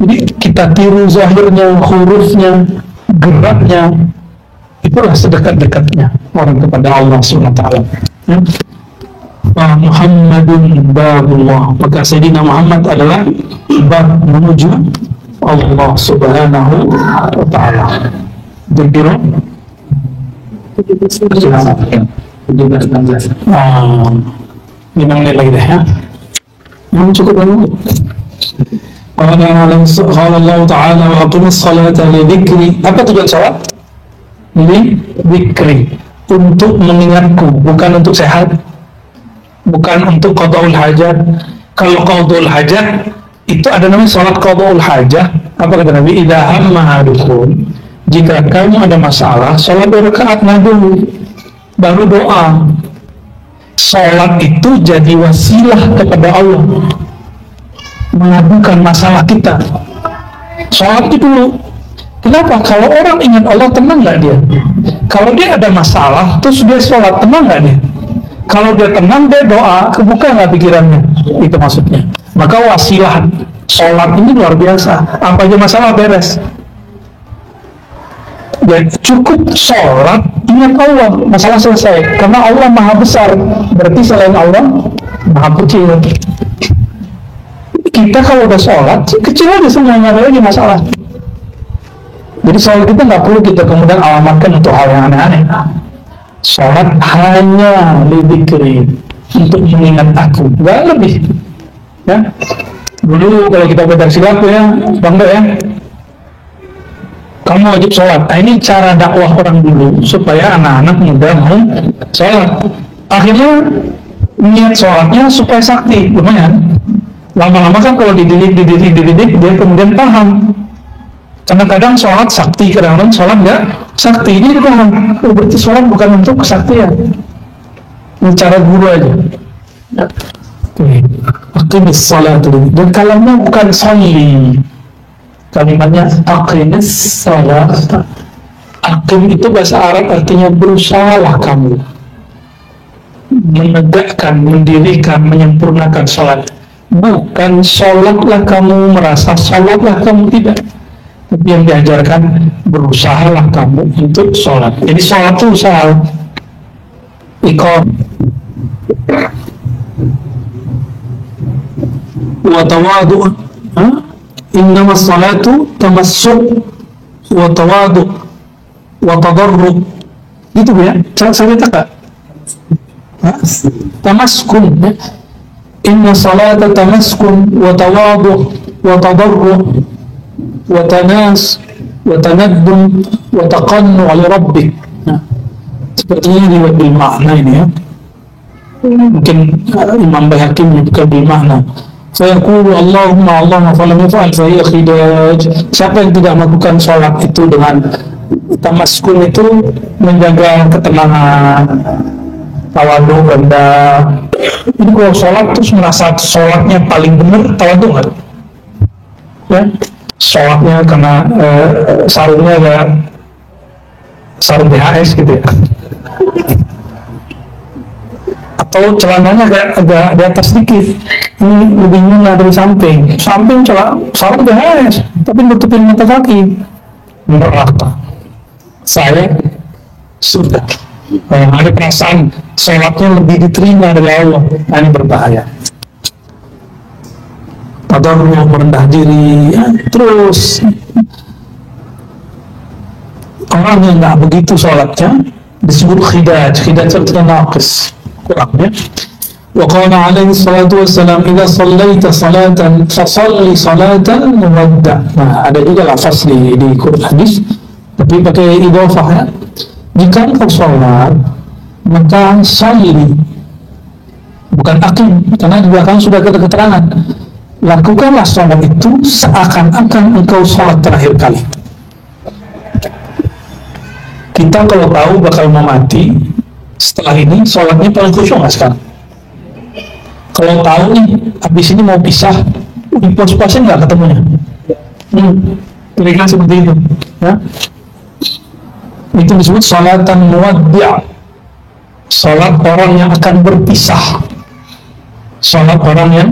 Jadi kita tiru zahirnya, hurufnya, geraknya, itulah sedekat-dekatnya orang kepada Allah SWT. Ya. Muhammadun babullah, maka Sayyidina Muhammad adalah bab menuju Allah Subhanahu wa Ta'ala. Begitu. Ini lagi deh ya. Cukup dulu. Qala Allah Ta'ala wa aqimis salata li dzikri. Apa tujuan salat? Li dzikri, untuk mengingatku, bukan untuk sehat, bukan untuk qadaul hajat. Kalau qadaul hajat itu ada namanya salat qadaul hajat. Apa kata Nabi? Idza hamma ahadukum, jika kamu ada masalah, salat 2 rakaat dulu, baru doa. Salat itu jadi wasilah kepada Allah, mengadukan masalah kita. Salat itu dulu. Kenapa? Kalau orang ingat Allah, tenang nggak dia? Kalau dia ada masalah, terus dia sholat, tenang nggak dia? Kalau dia tenang, dia doa, kebuka nggak pikirannya? Itu maksudnya. Maka wasilah sholat ini luar biasa. Apa aja masalah beres. Ya, cukup sholat, ingat Allah, masalah selesai. Karena Allah maha besar, berarti selain Allah maha kecil. Kita kalau udah sholat, kecil aja semuanya, ada lagi masalah. Jadi sholat kita nggak perlu kita kemudian alamatkan untuk hal yang aneh-aneh. Sholat hanya lidzikri, untuk mengingat aku, nggak lebih. Ya, dulu kalau kita belajar silat ya, bangga ya, kamu wajib sholat. Nah, ini cara dakwah orang dulu supaya anak-anak muda mau sholat. Akhirnya niat sholatnya supaya sakti, lumayan. Lama-lama kan kalau dididik, dia kemudian paham. Karena kadang sholat sakti, kadang-kadang sholat nggak sakti. Ini juga berarti sholat bukan untuk kesaktian. Ini cara guru aja. Aqimis salat, dan kalamnya bukan sholli. Kalimatnya aqimis salat. Aqim itu bahasa Arab artinya berusahalah kamu menegakkan, mendirikan, menyempurnakan sholat. Bukan sholatlah kamu merasa, sholatlah kamu tidak. Tapi yang diajarkan, berusahalah kamu untuk sholat. Jadi sholat itu usaha. iqam wa tawadu, innama salatu tamassuk wa tawadu wa tadarruk, gitu ya. Saya baca kak, tamaskun ya. Inna salata tamaskun wa tawadu wa tadarruk wa tanas wa tanaddum wa taqannu li rabbik. Sepertinya dibuat bil makna ini ya. Mungkin Imam Baihaqi menyebutkan bil makna. Saya qulu Allahumma falam yaf'al fa hiya khidaj. Siapa yang tidak melakukan sholat itu dengan tamaskun, itu menjaga ketenangan, tawadu, rendah. Ini kalau sholat terus merasa sholatnya paling benar, tawadu nggak? Ya, sholatnya karena sarungnya agak sarung BHS gitu ya, atau celananya agak di atas sedikit, ini lebih murah dari samping sarung BHS tapi nutupin mata kaki, neraka. Saya sudah ada perasaan sholatnya lebih diterima dari Allah. Nah, ini berbahaya. Tadarruh, merendah diri ya. Terus orang yang nggak begitu sholatnya disebut khidaj. Khidaj artinya naqis, kurang ya. Wa qala alaihi salatu wassalam, idza shallaita salatan fasalli salatan muwadda. Nah, ada juga lafaz di Quran hadis tapi pakai idhofah ya. Jika engkau sholat maka salli, bukan akim, karena di belakang sudah ada keterangan, lakukanlah sholat itu seakan-akan engkau sholat terakhir kali. Kita kalau tahu bakal mau mati setelah ini, sholatnya paling khusyuk nggak sekarang? Kalau tahu nih habis ini mau pisah, di pos-posnya nggak ketemunya, kira-kira seperti itu ya. Itu disebut sholatan muwaddi', sholat orang yang akan berpisah, sholat orang yang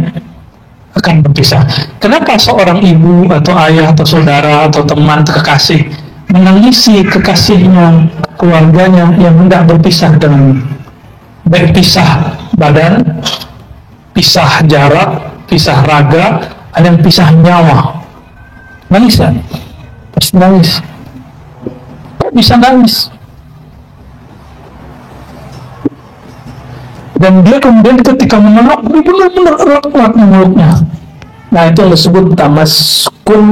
akan berpisah. Kenapa seorang ibu atau ayah atau saudara atau teman atau kekasih menangisi kekasihnya, keluarganya yang hendak berpisah dengan baik pisah badan, pisah jarak, pisah raga, ada yang pisah nyawa? Nangis kan? Pasti nangis. Kok bisa nangis? Dan dia kemudian ketika memeluk, benar-benar erat-erat memeluknya. Nah, itu yang disebut tamaskun,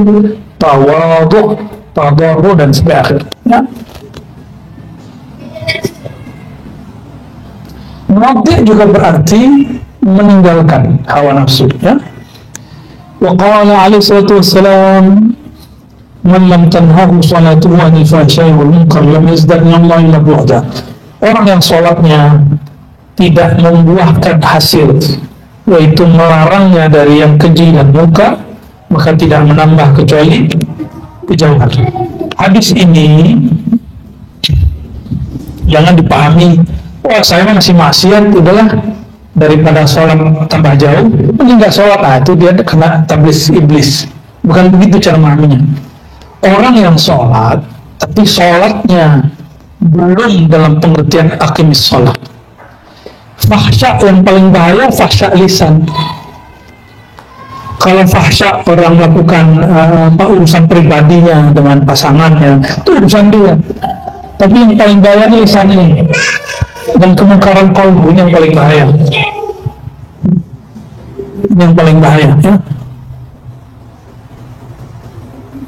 tawadu, tadarru, dan sampai akhir ya. Muwaddi' juga berarti meninggalkan hawa nafsu ya. Wa qala alaihi salatu wassalam, man lam tanhahu salatuhu anil fahsya'i wal munkar lam yazdad minallahi illa bu'da. Orang yang sholatnya tidak membuahkan hasil, yaitu melarangnya dari yang keji dan munkar, maka tidak menambah kecuali kejauhan. Hadis ini jangan dipahami, wah saya masih maksiat, udahlah daripada sholat tambah jauh, mending nggak sholat. Ah, itu dia kena tablis iblis. Bukan begitu cara memahaminya. Orang yang sholat, tapi sholatnya belum dalam pengertian aqimis sholat. Fahsya yang paling bahaya fahsya lisan. Kalau fahsya orang melakukan urusan pribadinya dengan pasangannya, itu urusan dia. Tapi yang paling bahaya lisan ini, dan kemungkaran qalbu yang paling bahaya. Yang paling bahaya ya.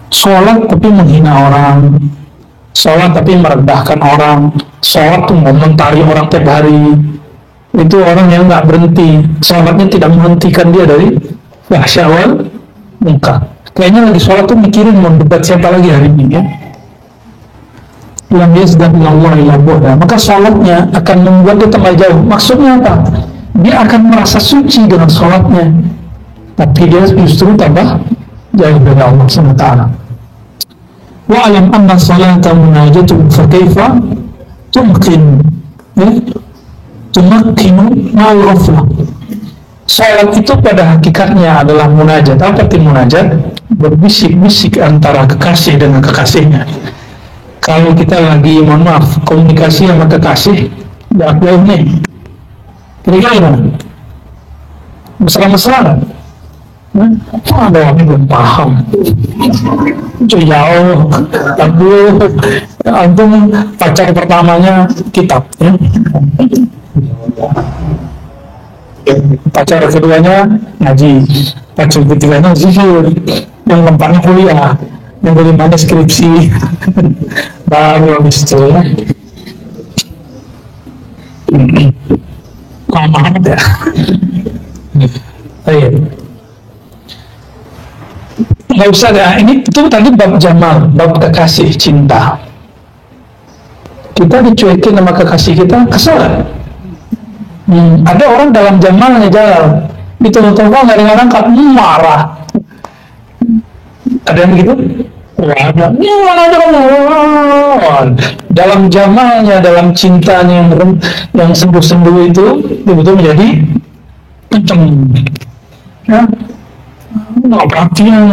Sholat tapi menghina orang, sholat tapi merendahkan orang, sholat tuh mengomentari orang tiap hari. Itu orang yang nggak berhenti, sholatnya tidak menghentikan dia dari fahsya wal munkar. Kayaknya lagi sholat tuh mikirin mau debat siapa lagi hari ini ya. Lam yazdad minallahi illa bu'da. Maka sholatnya akan membuat dia tambah jauh. Maksudnya apa? Dia akan merasa suci dengan sholatnya, tapi dia justru tambah jauh dari Allah SWT. Wa alam anna salata munajatun fa kaifa tumkin tumakkinu ma'al ghaflah. Salat itu pada hakikatnya adalah munajat. Apa arti munajat? Berbisik-bisik antara kekasih dengan kekasihnya. Kalau kita lagi, mohon maaf, komunikasi sama kekasih, jauh nih. Kira-kira gimana? Mesra-mesra kan? Ada orang belum paham. Jauh, aduh, antum pacar pertamanya kitab, ya. Pacar keduanya ngaji, pacar ketiganya zuhur, yang keempatnya kuliah, yang kelimanya skripsi, baru habis itu ya. Lama amat ya. Iya. Nggak usah ya, ini itu tadi bab jamal, bab kekasih cinta. Kita dicuekin sama kekasih kita, kesel kan? Ada orang dalam jamalnya jalan, dituntut nggak dengan angkat, marah. Ada yang begitu? Wah, ada. Mana ada kamu? Dalam jamalnya, dalam cintanya yang sembuh-sembuh itu, betul menjadi kenceng. Ya, nggak perhatian.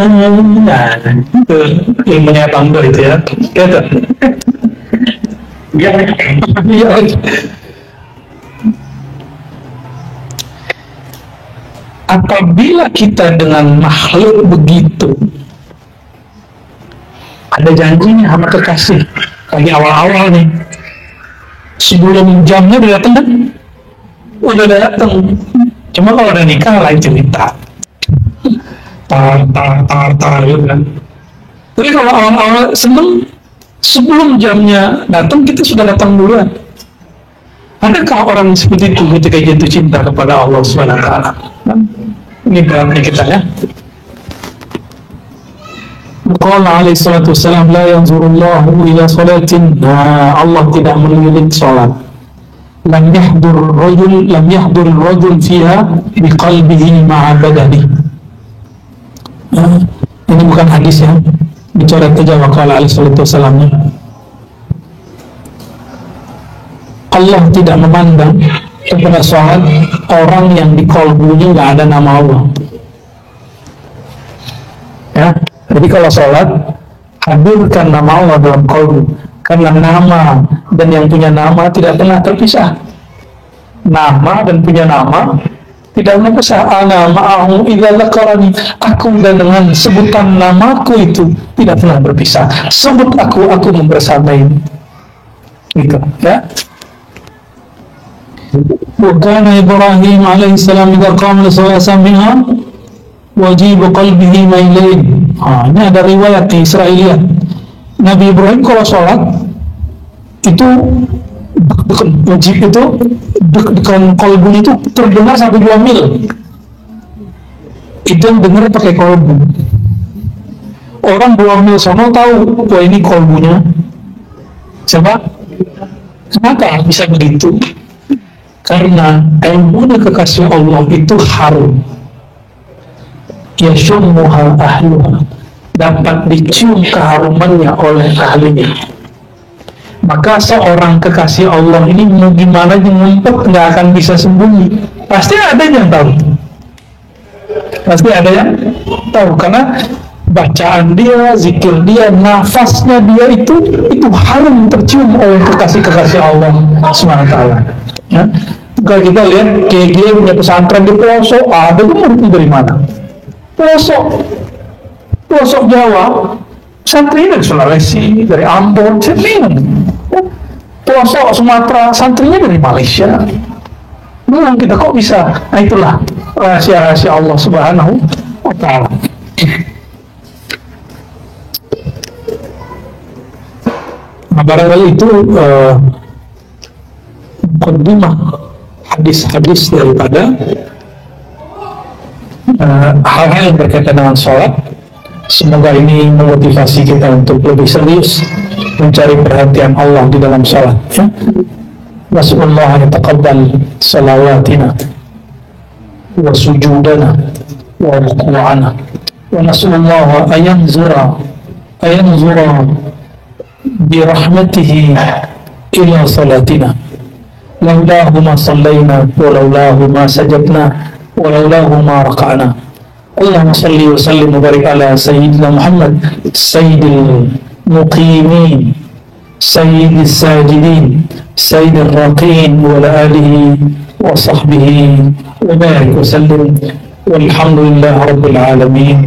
Nah, itu ilmunya tangga itu ya. Gitu. Iya. Apabila kita dengan makhluk begitu, ada janjinya sama kekasih lagi awal-awal nih, sebelum jamnya udah datang kan? Udah datang. Cuma kalau udah nikah lain cerita, tar gitu kan. Tapi kalau awal-awal sebelum jamnya datang, kita sudah datang duluan. Adakah orang seperti itu ketika jatuh cinta kepada Allah SWT? Ini beratnya kita ya. Qala alaihi salatu wassalam, la yanzurullahu ila salatin. Allah tidak melihat salat. Lam yahdur rajul fiha biqalbihi ma'a badani. Ini bukan hadis ya. Dicoret aja qala alaihi salatu wassalam. Allah tidak memandang kepada sholat orang yang di kolbunya nggak ada nama Allah. Ya, jadi kalau sholat hadirkan nama Allah dalam kolbu, karena nama dan yang punya nama tidak pernah terpisah. Nama dan punya nama tidak pernah terpisah. Ana ma'ahu idza dzakarani. Aku dan dengan sebutan namaku itu tidak pernah berpisah. Sebut aku membersamai. Gitu, ya. وكان إبراهيم عليه السلام إذا قام لصلاة سمعها وجيب قلبه ميلين. Ini ada riwayat di Israiliyat. Nabi Ibrahim kalau sholat itu wajib itu dengan kolbunya itu terdengar sampai 2 mil. Itu yang dengar pakai kolbu. Orang 2 mil sono tahu, wah ini kolbunya siapa? Kenapa bisa begitu? Karena ilmunya kekasih Allah itu harum, yashumuha ahluha, dapat dicium keharumannya oleh ahlinya. Maka seorang kekasih Allah ini mau gimana ngumpet nggak akan bisa sembunyi. Pasti ada yang tahu. Pasti ada yang tahu karena bacaan dia, zikir dia, nafasnya dia itu harum tercium oleh kekasih Allah SWT. Ya. Kalau kita lihat dia punya pesantren di pelosok, ada tuh muridnya dari mana? Pelosok Jawa, santrinya dari Sulawesi, dari Ambon, saya bingung. Pelosok Sumatera, santrinya dari Malaysia. Bingung kita kok bisa? Nah itulah rahasia-rahasia Allah Subhanahu wa Ta'ala. Nah, barangkali itu mukaddimah hadis-hadis daripada hal-hal yang berkaitan dengan sholat. Semoga ini memotivasi kita untuk lebih serius mencari perhatian Allah di dalam sholat. Ya? Wassalamualaikum yataqabbal salawatina wa sujudana wa ruku'ana wa nas'alullah ayanzura birahmatihi ila salatina. Laulahu ma sallayna wa laulahu ma sajadna wa laulahu ma raka'na. Allahumma salli wa sallim wa barik ala sayyidina Muhammad sayyidil muqimin سيد الساجدين سيد الراقين وعلى آله وصحبه وبارك وسلم والحمد لله رب العالمين.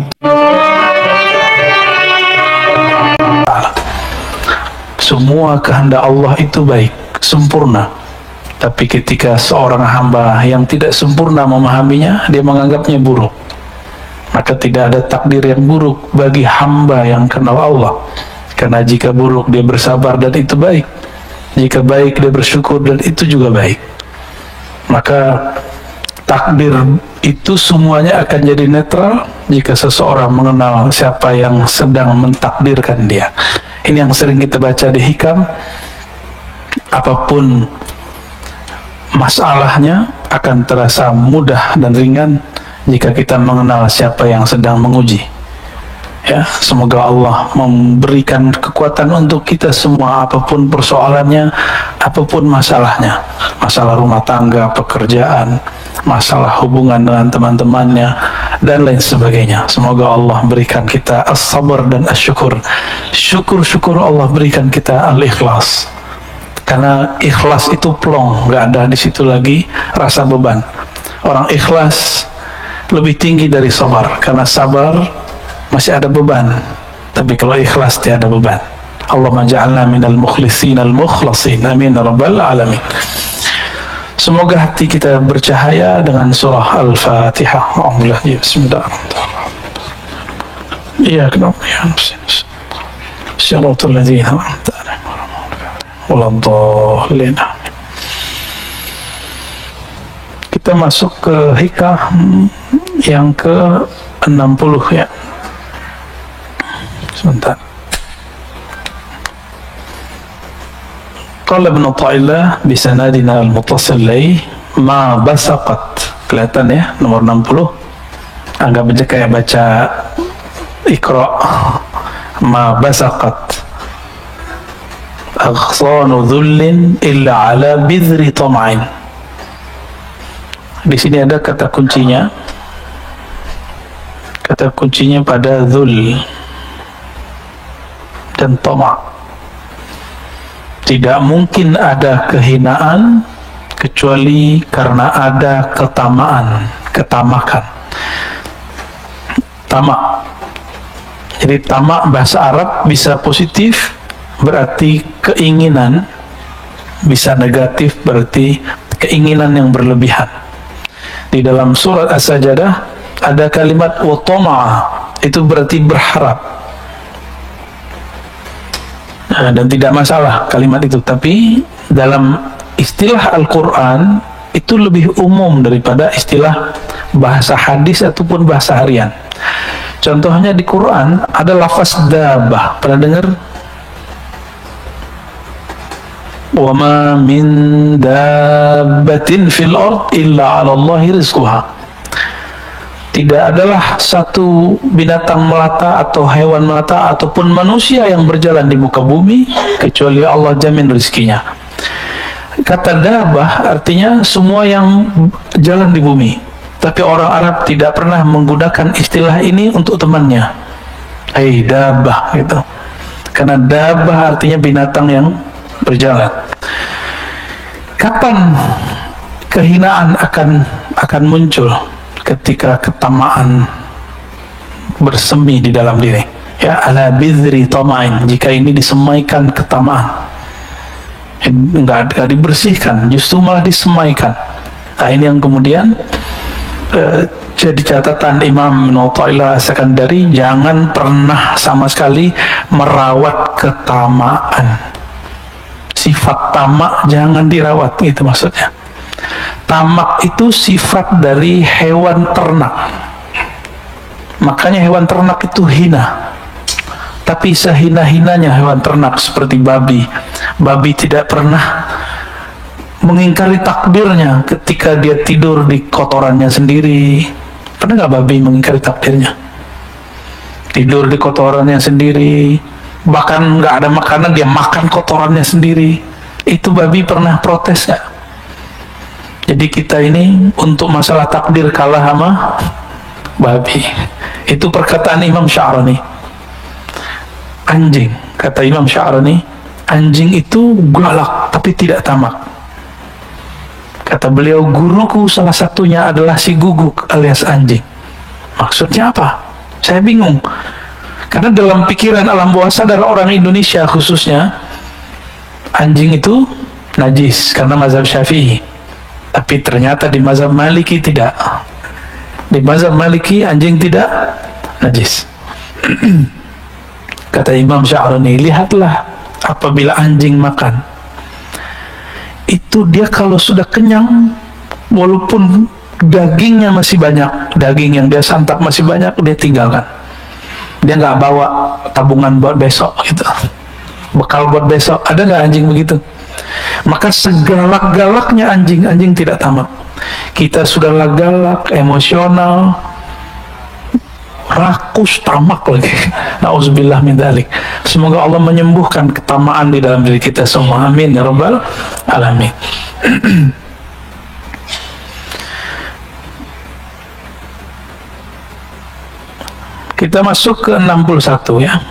Semua kehendak Allah itu baik, sempurna. Tapi ketika seorang hamba yang tidak sempurna memahaminya, dia menganggapnya buruk. Maka tidak ada takdir yang buruk bagi hamba yang kenal Allah. Karena jika buruk dia bersabar dan itu baik. Jika baik dia bersyukur dan itu juga baik. Maka takdir itu semuanya akan jadi netral jika seseorang mengenal siapa yang sedang mentakdirkan dia. Ini yang sering kita baca di hikam. Apapun masalahnya akan terasa mudah dan ringan jika kita mengenal siapa yang sedang menguji. Ya, semoga Allah memberikan kekuatan untuk kita semua, apapun persoalannya, apapun masalahnya, masalah rumah tangga, pekerjaan, masalah hubungan dengan teman-temannya, dan lain sebagainya. Semoga Allah berikan kita as-sabar dan as-syukur. Syukur-syukur Allah berikan kita al-ikhlas. Karena ikhlas itu plong, nggak ada di situ lagi rasa beban. Orang ikhlas lebih tinggi dari sabar, karena sabar masih ada beban, tapi kalau ikhlas tiada beban. Allahumma ja'alna minal mukhlisin al-mukhlasin, amin ya rabbal alamin. Semoga hati kita bercahaya dengan surah Al-Fatihah. Alhamdulillah. Bismillahirrahmanirrahim. Iya, kenapa ya? Syaratul ladzina an'amta 'alaihim waladhdallin. Kita masuk ke hikam yang ke-60 ya. Sebentar. Qala Ibn Athaillah bisanadina al-muttasil laih ma basaqat. Kelihatan ya, nomor 60. Anggap aja kayak baca Iqra. Ma basaqat aghsanu dhullin illa ala bidhri tam'in. Di sini ada kata kuncinya. Kata kuncinya pada dhul dan tama'. Tidak mungkin ada kehinaan kecuali karena ada ketamaan, ketamakan. Tamak. Jadi tamak bahasa Arab bisa positif berarti keinginan, bisa negatif berarti keinginan yang berlebihan. Di dalam surat As-Sajdah ada kalimat wa tama'a, itu berarti berharap. Dan tidak masalah kalimat itu, tapi dalam istilah Al-Quran itu lebih umum daripada istilah bahasa hadis ataupun bahasa harian. Contohnya di Quran ada lafaz dabah, pernah dengar? Wa ma min dabbatin fil ard illa 'ala Allahi rizquha. Tidak adalah satu binatang melata atau hewan melata ataupun manusia yang berjalan di muka bumi kecuali Allah jamin rezekinya. Kata dabah artinya semua yang jalan di bumi. Tapi orang Arab tidak pernah menggunakan istilah ini untuk temannya. Hei dabah gitu. Karena dabah artinya binatang yang berjalan. Kapan kehinaan akan muncul? Ketika ketamaan bersemi di dalam diri. Ya, ala bidhri tama'in. Jika ini disemaikan ketamaan, enggak dibersihkan, justru malah disemaikan. Nah, ini yang kemudian jadi catatan Imam Ibn Athaillah As-Sakandari, jangan pernah sama sekali merawat ketamaan. Sifat tamak jangan dirawat, itu maksudnya. Tamak itu sifat dari hewan ternak. Makanya hewan ternak itu hina. Tapi sehina-hinanya hewan ternak seperti babi. Babi tidak pernah mengingkari takdirnya ketika dia tidur di kotorannya sendiri. Pernah nggak babi mengingkari takdirnya? Tidur di kotorannya sendiri. Bahkan nggak ada makanan, dia makan kotorannya sendiri. Itu babi pernah protes nggak? Jadi kita ini untuk masalah takdir kalah sama babi. Itu perkataan Imam Sya'rani. Anjing, kata Imam Sya'rani, anjing itu galak tapi tidak tamak. Kata beliau, guruku salah satunya adalah si guguk alias anjing. Maksudnya apa? Saya bingung. Karena dalam pikiran alam bawah sadar orang Indonesia khususnya, anjing itu najis karena mazhab Syafi'i. Tapi ternyata di mazhab Maliki tidak. Di mazhab Maliki anjing tidak najis. Kata Imam Sya'rani, lihatlah apabila anjing makan, itu dia kalau sudah kenyang, walaupun dagingnya masih banyak, daging yang dia santap masih banyak, dia tinggalkan. Dia nggak bawa tabungan buat besok gitu, bekal buat besok. Ada nggak anjing begitu? Maka segalak-galaknya anjing, anjing tidak tamak. Kita sudahlah galak, emosional, rakus, tamak lagi. Nauzubillah min dzalik. Semoga Allah menyembuhkan ketamaan di dalam diri kita semua. Amin ya rabbal alamin. Kita masuk ke 61 ya.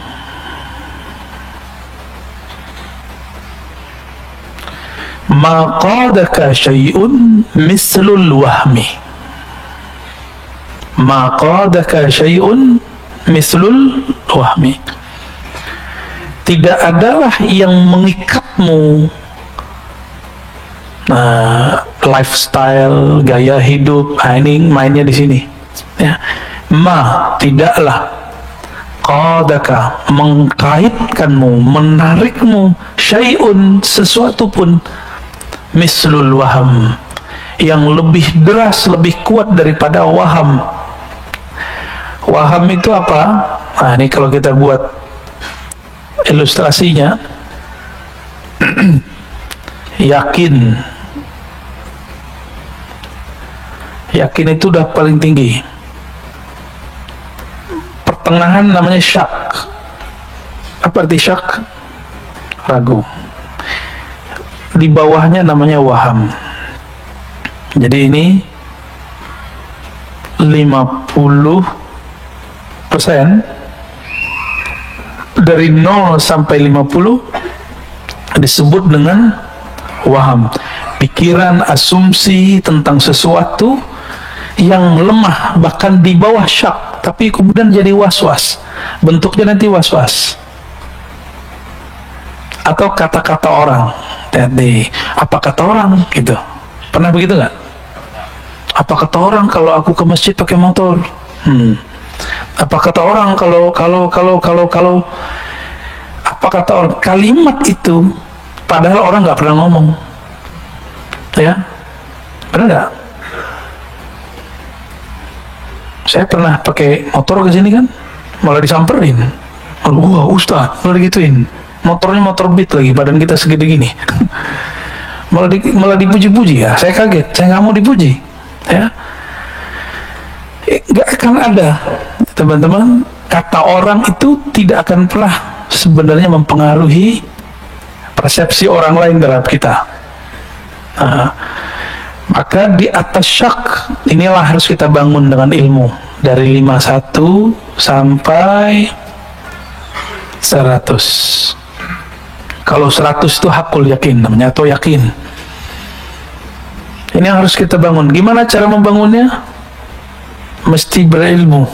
Ma qadaka syai'un mislul wahmi. Ma qadaka syai'un mislul wahmi. Tidak adalah yang mengikatmu lifestyle, gaya hidup. Ini mainnya di sini ya. Ma, tidaklah, qadaka, mengkaitkanmu, menarikmu, syai'un, sesuatu pun, mislul waham, yang lebih deras, lebih kuat daripada waham. Waham itu apa? Nah, ini kalau kita buat ilustrasinya, yakin. Yakin itu udah paling tinggi. Pertengahan namanya syak. Apa arti syak? Ragu. Di bawahnya namanya waham. Jadi ini 50%. Dari 0 sampai 50 disebut dengan waham. Pikiran, asumsi tentang sesuatu yang lemah, bahkan di bawah syak, tapi kemudian jadi was-was. Bentuknya nanti was-was. Atau kata-kata orang. Jadi, apa kata orang gitu? Pernah begitu nggak? Apa kata orang kalau aku ke masjid pakai motor? Apa kata orang kalau apa kata orang? Kalimat itu padahal orang nggak pernah ngomong. Ya, benar nggak? Saya pernah pakai motor ke sini kan, malah disamperin. Wah, Ustaz, malah digituin. Motornya motor Beat lagi, badan kita segede gini. malah dipuji-puji ya. Saya kaget, saya nggak mau dipuji. Ya, nggak akan ada, teman-teman. Kata orang itu tidak akan pernah sebenarnya mempengaruhi persepsi orang lain terhadap kita. Maka di atas syak inilah harus kita bangun dengan ilmu. Dari 51 sampai 100. Kalau 100 itu hakul yakin namanya, atau yakin. Ini yang harus kita bangun. Gimana cara membangunnya? Mesti berilmu.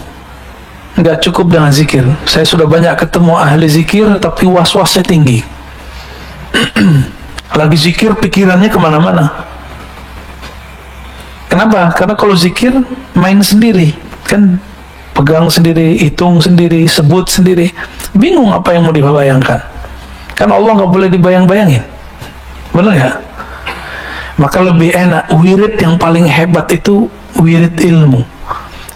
Nggak cukup dengan zikir. Saya sudah banyak ketemu ahli zikir tapi was-wasnya tinggi. Lagi zikir pikirannya kemana-mana. Kenapa? Karena kalau zikir main sendiri, kan pegang sendiri, hitung sendiri, sebut sendiri, bingung apa yang mau dibayangkan. Kan Allah nggak boleh dibayang-bayangin, benar ya? Maka lebih enak wirid yang paling hebat itu wirid ilmu.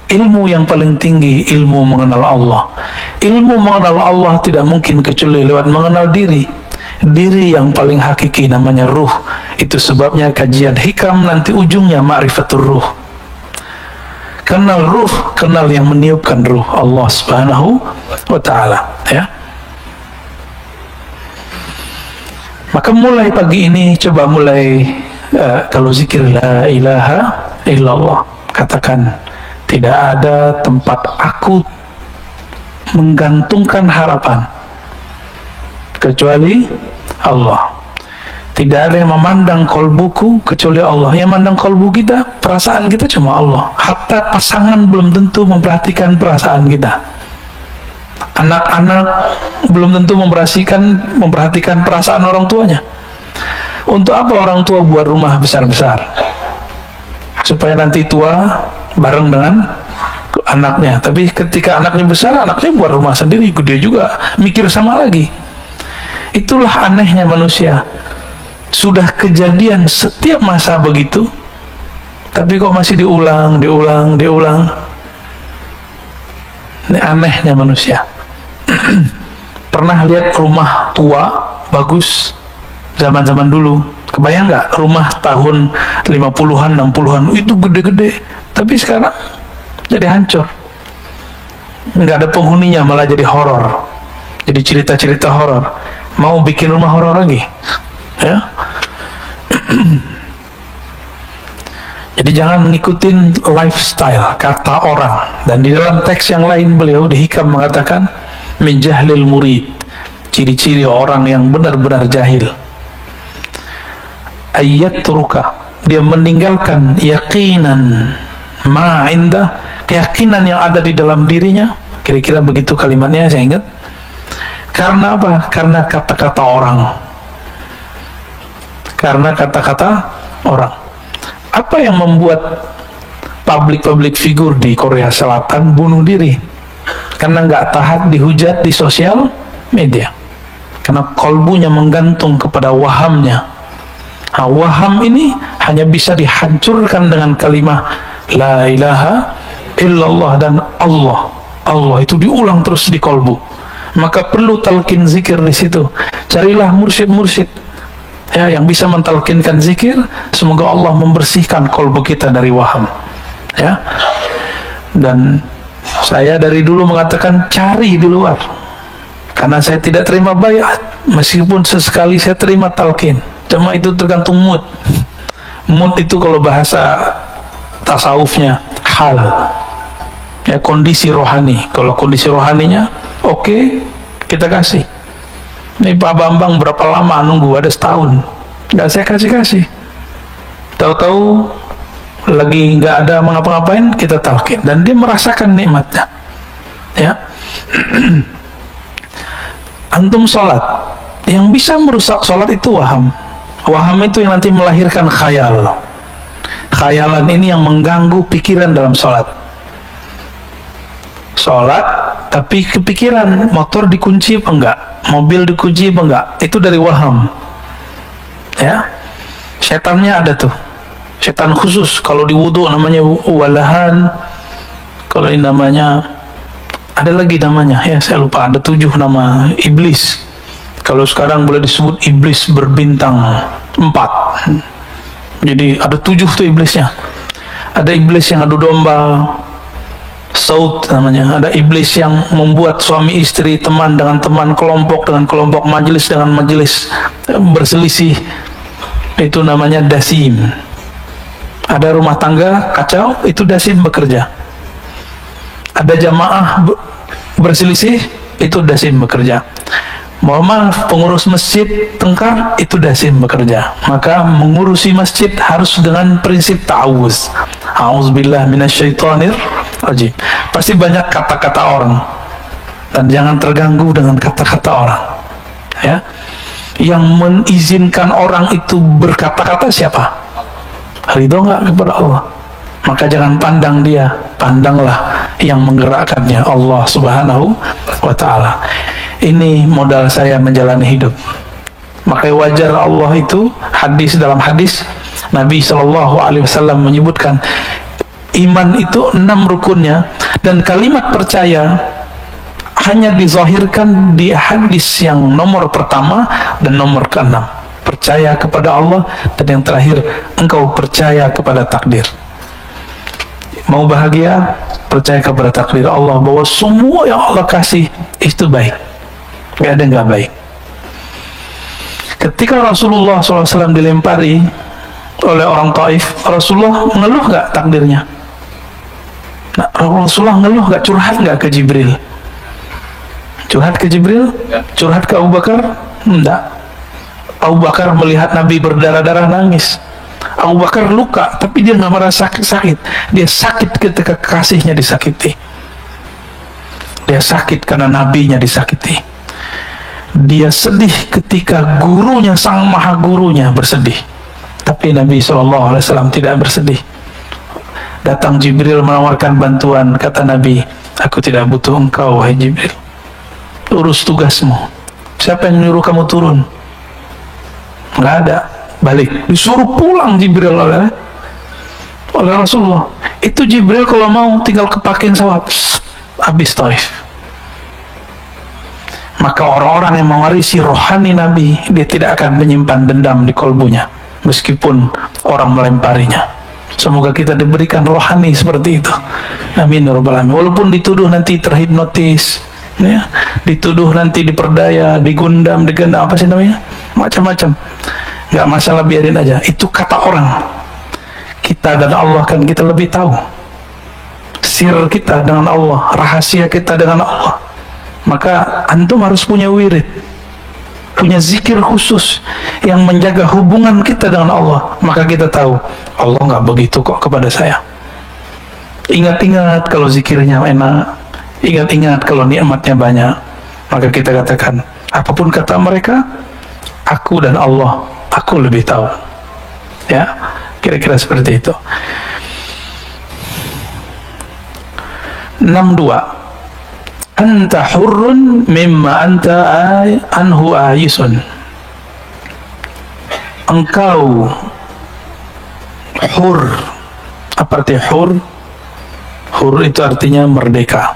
Ilmu yang paling tinggi, ilmu mengenal Allah. Ilmu mengenal Allah tidak mungkin kecuali lewat mengenal diri. Diri yang paling hakiki namanya ruh. Itu sebabnya kajian hikam nanti ujungnya ma'rifatul ruh. Kenal ruh, kenal yang meniupkan ruh, Allah Subhanahu wa ta'ala, ya. Maka mulai pagi ini coba mulai kalau zikir la ilaha illallah, katakan tidak ada tempat aku menggantungkan harapan kecuali Allah. Tidak ada yang memandang kolbuku kecuali Allah. Yang memandang kolbu kita, perasaan kita cuma Allah. Hatta pasangan belum tentu memperhatikan perasaan kita. Anak-anak belum tentu memperhatikan perasaan orang tuanya. Untuk apa orang tua buat rumah besar-besar? Supaya nanti tua bareng dengan anaknya. Tapi ketika anaknya besar, anaknya buat rumah sendiri, gede juga, mikir sama lagi. Itulah anehnya manusia. Sudah kejadian setiap masa begitu, tapi kok masih diulang. Ini anehnya manusia. Pernah lihat rumah tua bagus zaman-zaman dulu? Kebayang nggak rumah tahun 50-an, 60-an itu gede-gede, tapi sekarang jadi hancur. Nggak ada penghuninya, malah jadi horor. Jadi cerita-cerita horor. Mau bikin rumah horor lagi? Ya. Jadi jangan ngikutin lifestyle kata orang. Dan di dalam teks yang lain beliau di Hikam mengatakan min jahlil murid, ciri-ciri orang yang benar-benar jahil, ayat turuka, dia meninggalkan yakinan ma indah, keyakinan yang ada di dalam dirinya. Kira-kira begitu kalimatnya, saya ingat. Karena apa? Karena kata-kata orang. Karena kata-kata orang. Apa yang membuat public figure di Korea Selatan bunuh diri? Karena nggak tahan dihujat di sosial media. Karena kolbunya menggantung kepada wahamnya. Nah, waham ini hanya bisa dihancurkan dengan kalimat la ilaha illallah dan Allah. Allah itu diulang terus di kolbu. Maka perlu talqin zikir di situ. Carilah mursyid-mursyid ya, yang bisa mentalkinkan zikir. Semoga Allah membersihkan kolbu kita dari waham ya. Dan saya dari dulu mengatakan cari di luar, karena saya tidak terima bayat, meskipun sesekali saya terima talqin. Cuma itu tergantung mood. Mood itu kalau bahasa tasawufnya hal ya, kondisi rohani. Kalau kondisi rohaninya oke, kita kasih. Ini Pak Bambang berapa lama nunggu? Ada setahun. Nggak saya kasih. Tahu-tahu lagi nggak ada mengapa-ngapain, kita talqin. Dan dia merasakan nikmatnya. Ya. Antum sholat. Yang bisa merusak sholat itu waham. Waham itu yang nanti melahirkan khayal. Khayalan ini yang mengganggu pikiran dalam sholat. Sholat, tapi kepikiran motor dikunci apa enggak, mobil dikunci apa enggak, itu dari waham ya. Setannya ada tuh, setan khusus. Kalau di wudu namanya walahan, kalau ini namanya ada lagi namanya ya, saya lupa, ada 7 nama iblis. Kalau sekarang boleh disebut iblis berbintang 4. Jadi ada 7 tuh iblisnya. Ada iblis yang adu domba, saut namanya. Ada iblis yang membuat suami istri, teman dengan teman, kelompok dengan kelompok, majelis dengan majelis berselisih. Itu namanya dasim. Ada rumah tangga kacau, itu dasim bekerja. Ada jamaah berselisih, itu dasim bekerja. Mohon maaf, pengurus masjid tengkar, itu dasim bekerja. Maka mengurusi masjid harus dengan prinsip ta'awuz. A'udzubillah minasyaitonir rajim. Pasti banyak kata-kata orang, dan jangan terganggu dengan kata-kata orang ya. Yang mengizinkan orang itu berkata-kata siapa? Ridho nggak kepada Allah? Maka jangan pandang dia, pandanglah yang menggerakkannya, Allah Subhanahu wa ta'ala. Ini modal saya menjalani hidup. Maka wajar Allah itu, dalam hadis Nabi SAW menyebutkan iman itu 6 rukunnya, dan kalimat percaya hanya dizahirkan di hadis yang nomor pertama dan nomor ke-6. Percaya kepada Allah, dan yang terakhir engkau percaya kepada takdir. Mau bahagia, percaya kepada takdir Allah, bahwa semua yang Allah kasih itu baik, gak ada yang gak baik. Ketika Rasulullah SAW dilempari oleh orang Taif, Rasulullah mengeluh gak takdirnya? Nah, Rasulullah ngeluh gak, curhat gak ke Jibril? Curhat ke Jibril? Curhat ke Abu Bakar? Enggak. Abu Bakar melihat Nabi berdarah-darah nangis. Abu Bakar luka, tapi dia nggak merasa sakit. Dia sakit ketika kekasihnya disakiti. Dia sakit karena nabinya disakiti. Dia sedih ketika gurunya, sang maha gurunya bersedih. Tapi Nabi SAW tidak bersedih. Datang Jibril menawarkan bantuan. Kata Nabi, aku tidak butuh engkau, wahai Jibril. Urus tugasmu. Siapa yang menyuruh kamu turun? Nggak ada. Balik. Disuruh pulang Jibril oleh Rasulullah. Itu Jibril kalau mau tinggal kepakin sawah, habis Taif. Maka orang-orang yang mewarisi rohani Nabi, dia tidak akan menyimpan dendam di kolbunya, meskipun orang melemparinya. Semoga kita diberikan rohani seperti itu. Amin ya rabbal alamin. Walaupun dituduh nanti terhipnotis, ya, dituduh nanti diperdaya, digundam, apa sih namanya, macam-macam, nggak masalah, biarin aja. Itu kata orang. Kita dan Allah kan kita lebih tahu sir kita dengan Allah, rahasia kita dengan Allah. Maka antum harus punya wirid, punya zikir khusus yang menjaga hubungan kita dengan Allah. Maka kita tahu Allah nggak begitu kok kepada saya. Ingat-ingat kalau zikirnya enak, ingat-ingat kalau nikmatnya banyak. Maka kita katakan, apapun kata mereka, aku dan Allah, aku lebih tahu. Ya, kira-kira seperti itu. 62. Anta hurrun mimma anta anhu ayisun. Engkau hur. Apa arti hur? Hur itu artinya merdeka.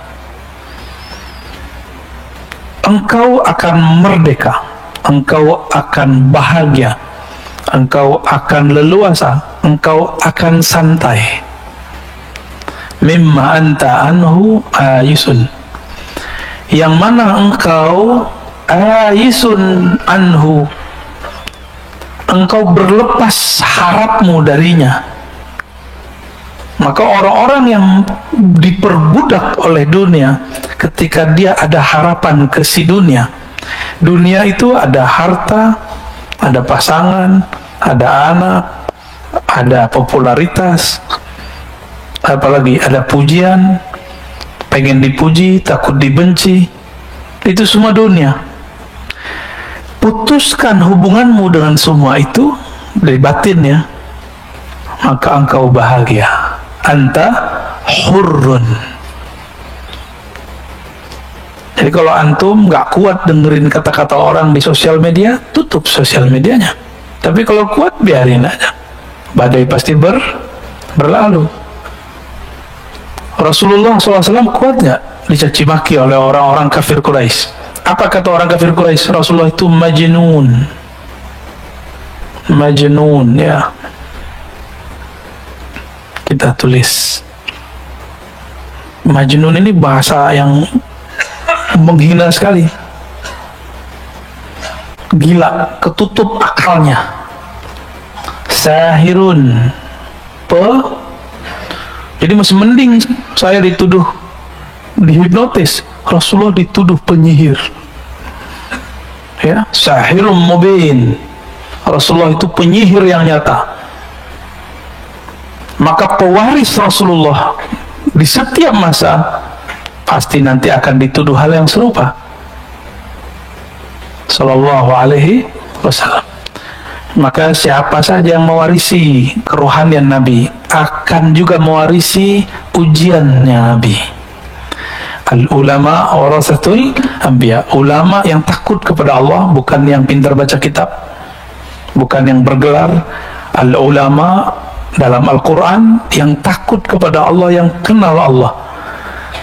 Engkau akan merdeka, engkau akan bahagia, engkau akan leluasa, engkau akan santai. Mimma anta anhu ayisun, yang mana engkau ayisun anhu, engkau berlepas harapmu darinya. Maka orang-orang yang diperbudak oleh dunia, ketika dia ada harapan ke si dunia, dunia itu ada harta, ada pasangan, ada anak, ada popularitas, apalagi ada pujian, pengen dipuji, takut dibenci, itu semua dunia. Putuskan hubunganmu dengan semua itu dari batinnya, maka engkau bahagia. Anta hurrun. Jadi kalau antum nggak kuat dengerin kata-kata orang di sosial media, tutup sosial medianya. Tapi kalau kuat, biarin aja. Badai pasti berlalu. Rasulullah SAW kuat nggak dicaci maki oleh orang-orang kafir Quraisy? Apa kata orang kafir Quraisy? Rasulullah itu majnun. Majnun, ya. Kita tulis. Majnun ini bahasa yang menghina sekali. Gila, ketutup akalnya. Sahirun. Jadi masih mending saya dituduh dihipnotis, Rasulullah dituduh penyihir. Ya, sahirun mubin. Rasulullah itu penyihir yang nyata. Maka pewaris Rasulullah di setiap masa pasti nanti akan dituduh hal yang serupa. Sallallahu alaihi wasallam. Maka siapa saja yang mewarisi kerohanian Nabi akan juga mewarisi ujiannya Nabi. Al-ulama warasatul anbiya. Ulama yang takut kepada Allah, bukan yang pintar baca kitab, bukan yang bergelar. Al-ulama dalam Al-Quran yang takut kepada Allah, yang kenal Allah.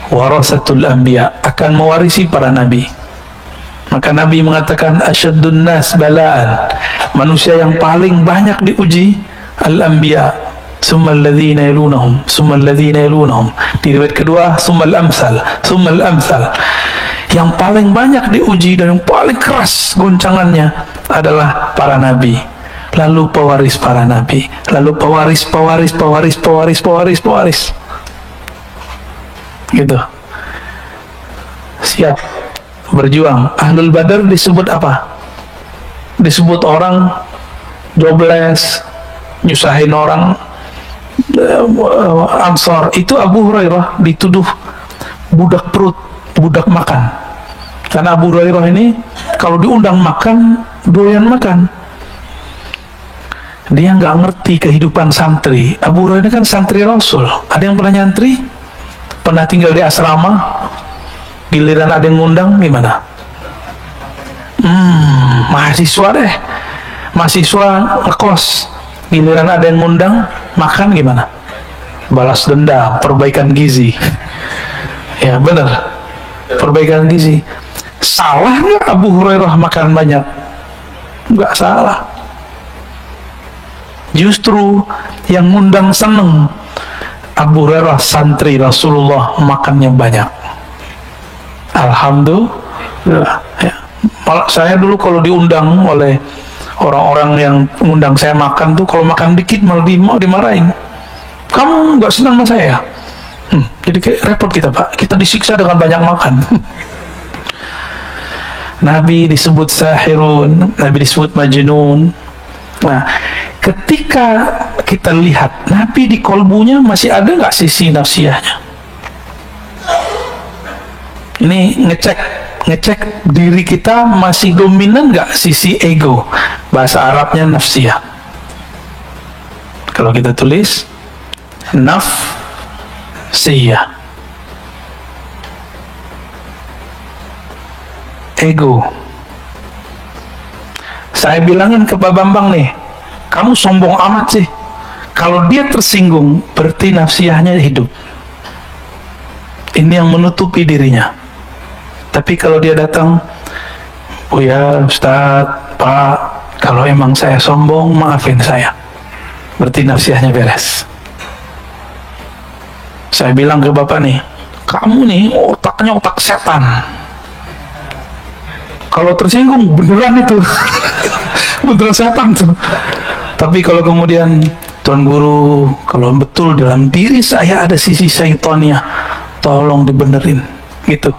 Warasatul anbiya, akan mewarisi para nabi. Maka Nabi mengatakan asyaddun nas bala'an, manusia yang paling banyak diuji al-anbiya, summal ladzina yalunahum, summal ladzina yalunahum. Di riwayat kedua summal amsal, summal amsal. Yang paling banyak diuji dan yang paling keras goncangannya adalah para nabi, lalu pewaris para nabi, lalu pewaris gitu. Siap berjuang. Ahlul Badar disebut apa? disebut orang jobless, nyusahin orang. Ansor itu Abu Hurairah dituduh budak perut, budak makan. Karena Abu Hurairah ini kalau diundang makan, doyan makan. Dia nggak ngerti kehidupan santri. Abu Hurairah kan santri Rasul. Ada yang pernah nyantri? Pernah tinggal di asrama? Giliran ada yang ngundang gimana? Mahasiswa deh, mahasiswa ngekos. Giliran ada yang ngundang makan gimana? Balas dendam, perbaikan gizi. Ya benar, perbaikan gizi. Salah nggak Abu Hurairah makan banyak? Nggak salah. Justru yang ngundang seneng. Abu Hurairah santri Rasulullah makannya banyak. Alhamdulillah. Ya. Saya dulu kalau diundang oleh orang-orang yang ngundang saya makan tuh, kalau makan dikit malah dimarahin. Kamu nggak senang sama saya? Jadi kayak repot kita, Pak. Kita disiksa dengan banyak makan. Nabi disebut sahirun, Nabi disebut majnun. Nah, ketika kita lihat Nabi di kolbunya masih ada nggak sisi nafsiyahnya? Ini ngecek diri kita masih dominan nggak sisi ego, bahasa Arabnya nafsiyah. Kalau kita tulis nafsiyah, ego. Saya bilangin ke Pak Bambang nih, kamu sombong amat sih. Kalau dia tersinggung, berarti nafsiyahnya hidup. Ini yang menutupi dirinya. Tapi kalau dia datang, oh ya Ustadz, Pak, kalau emang saya sombong, maafin saya. Berarti nafsiyahnya beres. Saya bilang ke Bapak nih, kamu nih otaknya otak setan. Kalau tersinggung, beneran itu. Beneran setan tuh. Tapi kalau kemudian, Tuan Guru, kalau betul dalam diri saya ada sisi syaitannya, tolong dibenerin. Gitu.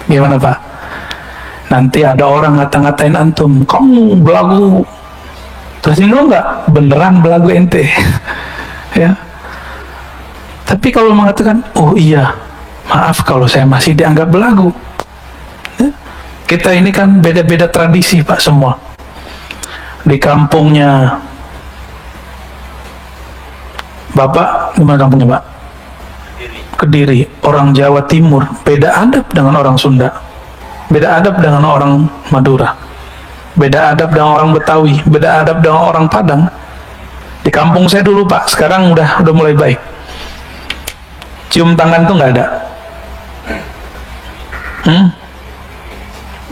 Gimana Pak? Nanti ada orang ngata-ngatain antum, kamu belagu. Tersinggung nggak? Beneran belagu ente. Ya. Tapi kalau mengatakan, oh iya, maaf kalau saya masih dianggap belagu. Ya. Kita ini kan beda-beda tradisi Pak semua. Di kampungnya Bapak, gimana kampungnya Pak? Kediri, orang Jawa Timur, beda adab dengan orang Sunda, beda adab dengan orang Madura, beda adab dengan orang Betawi, beda adab dengan orang Padang. Di kampung saya dulu Pak, sekarang udah mulai baik. Cium tangan tuh nggak ada.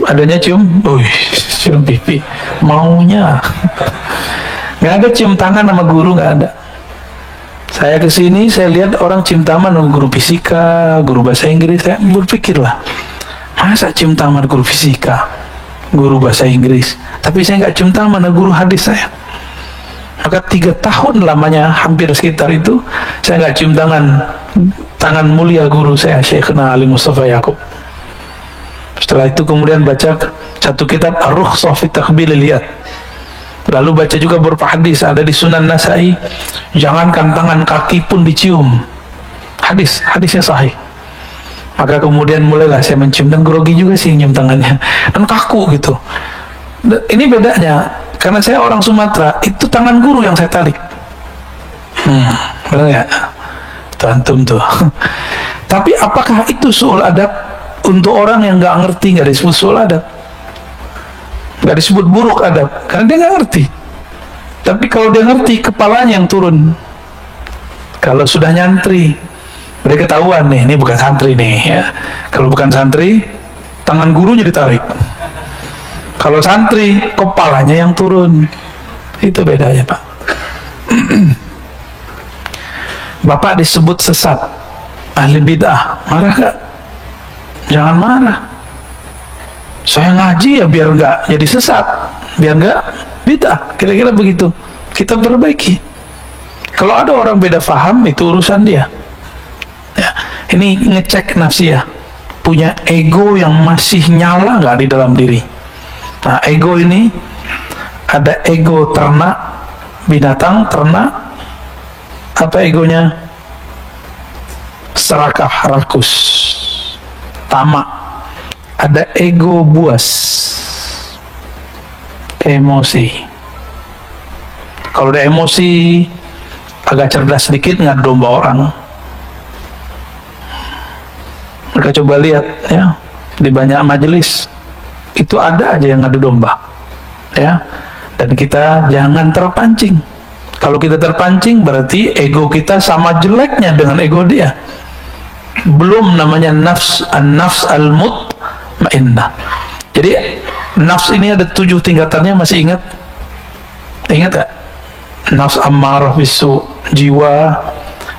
Adanya cium, cium pipi, maunya. Nggak ada cium tangan sama guru, nggak ada. Saya kesini, saya lihat orang cium tangan sama guru fisika, guru bahasa Inggris. Saya berpikirlah, masa cium tangan guru fisika, guru bahasa Inggris, tapi saya nggak cium tangan sama guru hadis saya. Maka 3 tahun lamanya, hampir sekitar itu, saya nggak cium tangan mulia guru saya, Syekhna Ali Mustafa Yaakob. Setelah itu kemudian baca satu kitab Ar-Rukhsah fi Taqbilil Yad. Lalu baca juga beberapa hadis, ada di Sunan Nasai, jangankan tangan, kaki pun dicium. Hadisnya sahih. Maka kemudian mulailah saya mencium, dan grogi juga sih nyium tangannya, dan kaku gitu. Ini bedanya, karena saya orang Sumatera, itu tangan guru yang saya tarik. Benar ya? Itu antum tuh. Tapi apakah itu su'ul adab? Untuk orang yang nggak ngerti, nggak disebut su'ul adab, nggak disebut buruk adab, karena dia nggak ngerti. Tapi kalau dia ngerti, kepalanya yang turun. Kalau sudah nyantri, udah ketahuan nih, ini bukan santri nih ya. Kalau bukan santri, tangan gurunya ditarik. Kalau santri, kepalanya yang turun. Itu bedanya Pak. Bapak disebut sesat, ahli bid'ah, marah gak? Jangan marah. Saya ngaji ya biar nggak jadi sesat, biar nggak bid'ah, kira-kira begitu. Kita perbaiki. Kalau ada orang beda faham, itu urusan dia. Ya, ini ngecek nafsiyah. punya ego yang masih nyala nggak di dalam diri? Nah, ego ini ada ego ternak, binatang ternak. Apa egonya? Serakah, rakus, tamak. Ada ego buas, emosi. Kalau udah emosi, agak cerdas sedikit, ngadu domba orang. Mereka coba lihat ya, di banyak majelis itu ada aja yang ngadu domba, ya. Dan kita jangan terpancing. Kalau kita terpancing, berarti ego kita sama jeleknya dengan ego dia. Belum namanya nafs, an-nafs al-mutmainnah. Jadi nafs ini ada 7 tingkatannya, masih ingat? Ingat gak? Nafs ammarah bisu, jiwa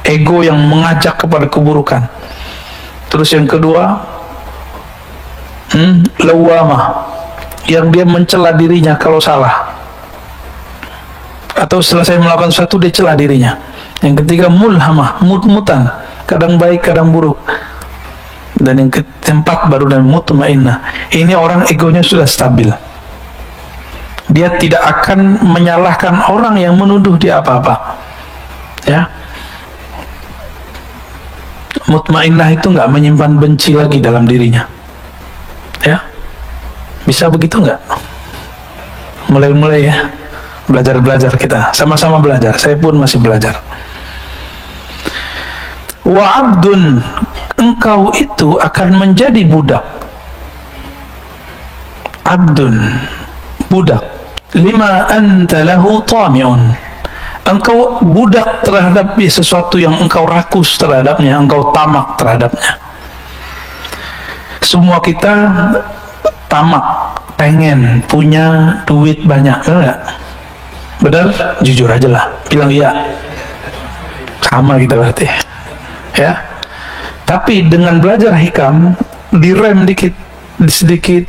ego yang mengajak kepada keburukan. Terus yang kedua, lawamah, yang dia mencela dirinya kalau salah, atau selesai melakukan sesuatu dia cela dirinya. Yang ketiga, mulhamah, mut-mutan, kadang baik kadang buruk. Dan yang keempat baru dan mutmainnah. Ini orang egonya sudah stabil. Dia tidak akan menyalahkan orang yang menuduh dia apa-apa, ya. Mutmainnah itu nggak menyimpan benci lagi dalam dirinya, ya. Bisa begitu nggak? Mulai-mulai ya, belajar kita, sama-sama belajar. Saya pun masih belajar. Wa abdun, engkau itu akan menjadi budak. Abdun, budak. Lima anta lahu tami'un, engkau budak terhadap sesuatu yang engkau rakus terhadapnya, engkau tamak terhadapnya. Semua kita tamak, pengen punya duit banyak, enggak? Benar? Jujur aja lah, bilang iya. Sama kita berarti, ya. Tapi dengan belajar hikam, direm dikit,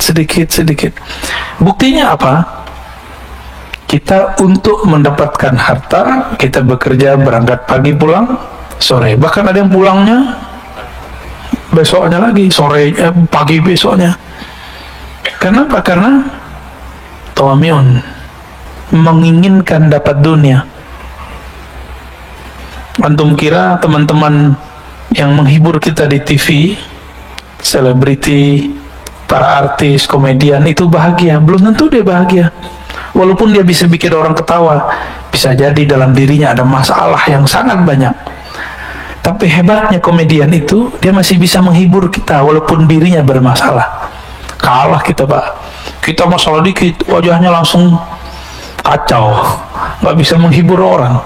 sedikit. Buktinya apa? Kita untuk mendapatkan harta, kita bekerja, berangkat pagi, pulang sore. Bahkan ada yang pulangnya besoknya lagi, pagi besoknya. Kenapa? Karena tawamiun, menginginkan dapat dunia. Antum kira teman-teman yang menghibur kita di TV, selebriti, para artis, komedian itu bahagia? Belum tentu dia bahagia. Walaupun dia bisa bikin orang ketawa, bisa jadi dalam dirinya ada masalah yang sangat banyak. Tapi hebatnya komedian itu, dia masih bisa menghibur kita walaupun dirinya bermasalah. Kalah kita, Pak. Kita masalah dikit, wajahnya langsung kacau, nggak bisa menghibur orang.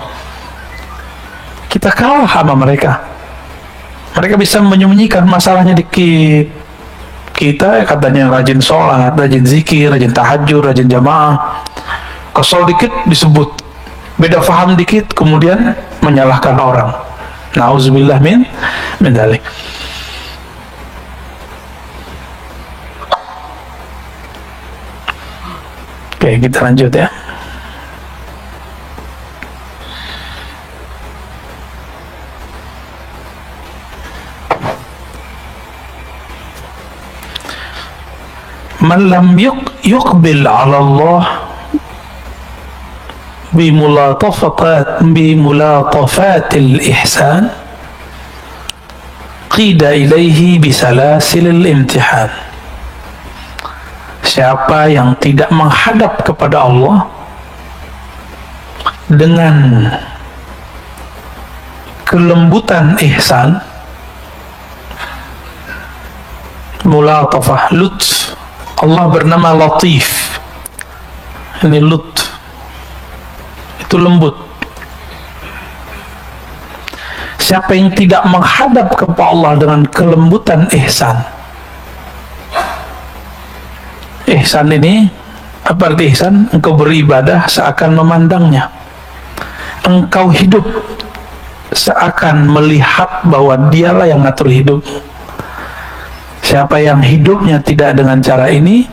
Kita kalah sama mereka. Mereka bisa menyembunyikan masalahnya dikit. Kita katanya rajin sholat, rajin zikir, rajin tahajud, rajin jamaah. Kesel dikit disebut, beda faham dikit kemudian menyalahkan orang. Nauzubillah min dzalik. Oke, kita lanjut ya. Man lam yuqbil ala Allah bimulatafatil ihsan qida ilaihi bisalasilil imtihan. Siapa yang tidak menghadap kepada Allah dengan kelembutan ihsan, mulatafah, lutf. Allah bernama Latif. Ini lutf, itu lembut. Siapa yang tidak menghadap kepada Allah dengan kelembutan ihsan. Ihsan ini, apa arti ihsan? Engkau beribadah seakan memandangnya. Engkau hidup seakan melihat bahwa dialah yang ngatur hidup. Siapa yang hidupnya tidak dengan cara ini,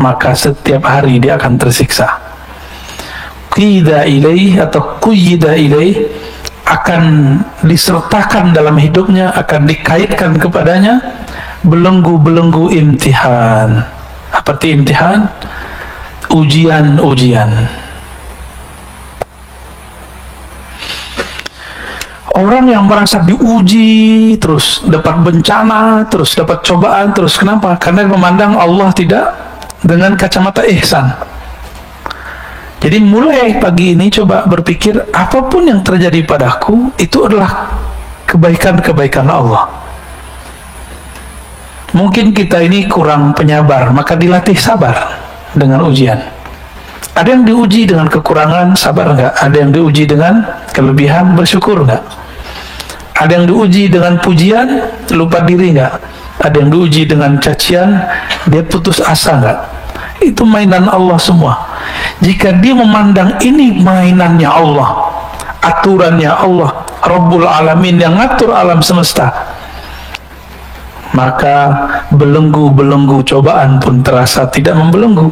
maka setiap hari dia akan tersiksa. Qida ilaih atau quyida ilaih, akan disertakan dalam hidupnya, akan dikaitkan kepadanya belenggu-belenggu imtihan. Apa arti imtihan? Ujian-ujian. Orang yang merasa diuji, terus dapat bencana, terus dapat cobaan, terus kenapa? Karena memandang Allah tidak dengan kacamata ihsan. Jadi mulai pagi ini coba berpikir, apapun yang terjadi padaku, itu adalah kebaikan-kebaikan Allah. Mungkin kita ini kurang penyabar, maka dilatih sabar dengan ujian. Ada yang diuji dengan kekurangan, sabar enggak? Ada yang diuji dengan kelebihan, bersyukur enggak? Ada yang diuji dengan pujian, lupa diri enggak? Ada yang diuji dengan cacian, dia putus asa enggak? Itu mainan Allah semua. Jika dia memandang ini mainannya Allah, aturannya Allah, Rabbul Alamin yang ngatur alam semesta, maka belenggu-belenggu cobaan pun terasa tidak membelenggu.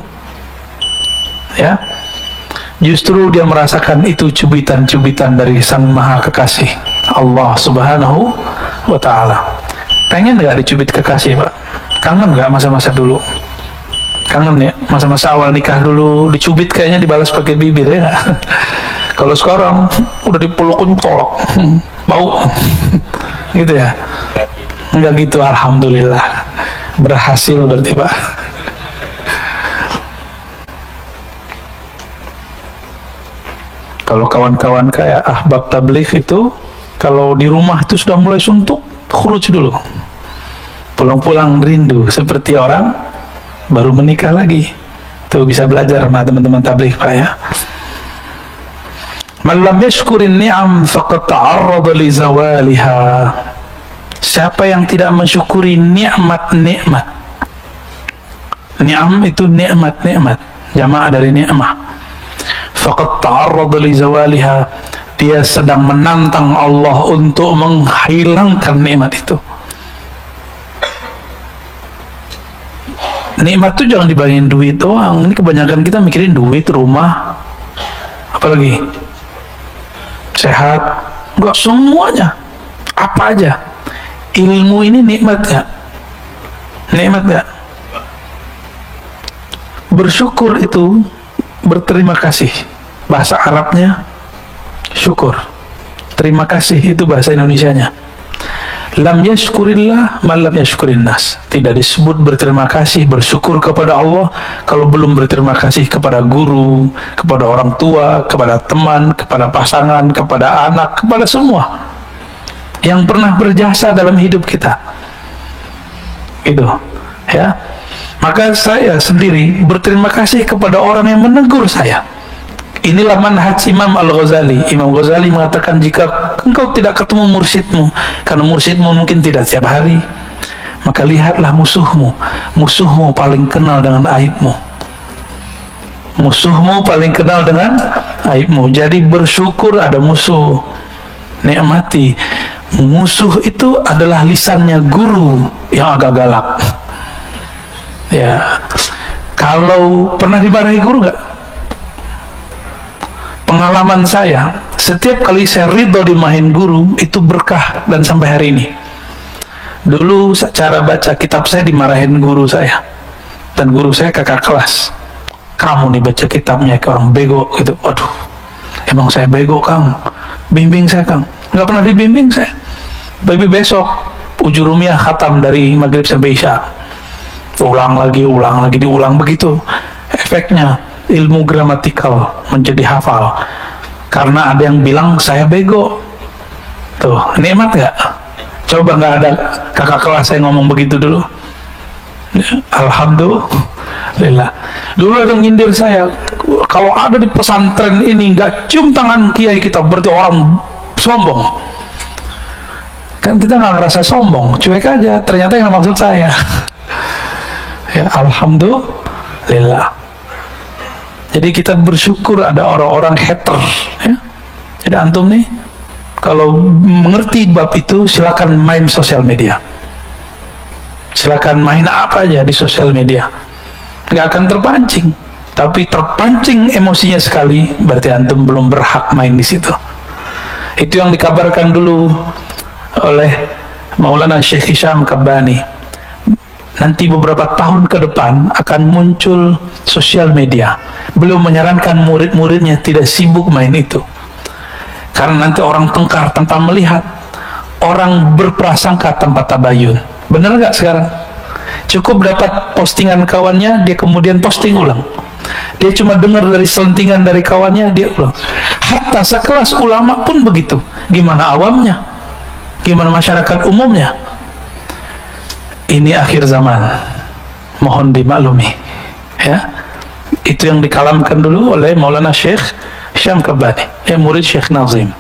Ya, justru dia merasakan itu cubitan-cubitan dari Sang Maha Kekasih, Allah Subhanahu wa Ta'ala. Pengen nggak dicubit kekasih, Pak? Kangen nggak masa-masa dulu? Kangen ya, masa-masa awal nikah dulu dicubit, kayaknya dibalas pakai bibir ya. Kalau sekarang udah dipelukin tolok, bau, gitu ya. Enggak gitu, alhamdulillah. Berhasil berarti, Pak. Kalau kawan-kawan kayak ahbab tabligh itu, kalau di rumah itu sudah mulai suntuk, khuruj dulu. Pulang-pulang rindu seperti orang baru menikah lagi. Tuh bisa belajar sama teman-teman tabligh, Pak ya. Man lam yashkurin ni'am faqad ta'arrada li zawaliha. Siapa yang tidak mensyukuri nikmat-nikmat. Ni'am itu nikmat-nikmat, jamaah dari ni'mah. Faqad ta'arrada li zawaliha. Dia sedang menantang Allah untuk menghilangkan nikmat itu. Nikmat itu jangan dibayangin duit doang. Ini kebanyakan kita mikirin duit, rumah, apalagi sehat. Enggak, semuanya. Apa aja. Ilmu ini nikmat ya? Nikmat gak? Bersyukur itu berterima kasih. Bahasa Arabnya syukur. Terima kasih itu bahasa Indonesianya. Lam yashkurillah man lam yashkurin nas. Tidak disebut berterima kasih, bersyukur kepada Allah kalau belum berterima kasih kepada guru, kepada orang tua, kepada teman, kepada pasangan, kepada anak, kepada semua yang pernah berjasa dalam hidup kita. Itu ya. Maka saya sendiri berterima kasih kepada orang yang menegur saya. Inilah manhaj Imam Al-Ghazali. Imam Ghazali mengatakan, jika engkau tidak ketemu mursyidmu, karena mursyidmu mungkin tidak setiap hari, maka lihatlah musuhmu. Musuhmu paling kenal dengan aibmu. Musuhmu paling kenal dengan aibmu. Jadi bersyukur ada musuh, nikmati. Musuh itu adalah lisannya guru yang agak galak. Ya, kalau pernah dimarahi guru nggak? Pengalaman saya, setiap kali saya ridho dimarahin guru itu berkah, dan sampai hari ini. Dulu cara baca kitab saya dimarahin guru saya, dan guru saya kakak kelas. Kamu nih baca kitabnya kayak orang bego gitu. Waduh, emang saya bego, Kang? Bimbing saya, Kang. Nggak pernah dibimbing saya. Tapi besok ujurumiyah khatam dari maghrib sampai isya, ulang lagi, diulang begitu. Efeknya ilmu gramatikal menjadi hafal. Karena ada yang bilang saya bego. Tuh, nikmat gak? Coba nggak ada kakak kelas saya ngomong begitu dulu. Alhamdulillah. Dulu ada yang nyindir saya, kalau ada di pesantren ini nggak cium tangan kiai kita berarti orang sombong. Kan kita nggak ngerasa sombong, cuek aja. Ternyata yang maksud saya. Ya, alhamdulillah. Jadi kita bersyukur ada orang-orang hater. Ya. Jadi antum nih, kalau mengerti bab itu, silakan main sosial media. Silakan main apa aja di sosial media. Nggak akan terpancing. Tapi terpancing emosinya sekali, berarti antum belum berhak main di situ. Itu yang dikabarkan dulu oleh Maulana Syekh Hisham Kabbani. nanti beberapa tahun ke depan akan muncul sosial media. Beliau menyarankan murid-muridnya tidak sibuk main itu, karena nanti orang tengkar tanpa melihat, orang berprasangka tanpa tabayun. Benar nggak sekarang? Cukup dapat postingan kawannya, dia kemudian posting ulang. Dia cuma dengar dari selentingan dari kawannya, dia ulang. Hatta sekelas ulama pun begitu. Gimana awamnya? Gimana masyarakat umumnya? Ini akhir zaman, mohon dimaklumi, ya. Itu yang dikalamkan dulu oleh Maulana Syekh Syam Kabani, murid Syekh Nazim.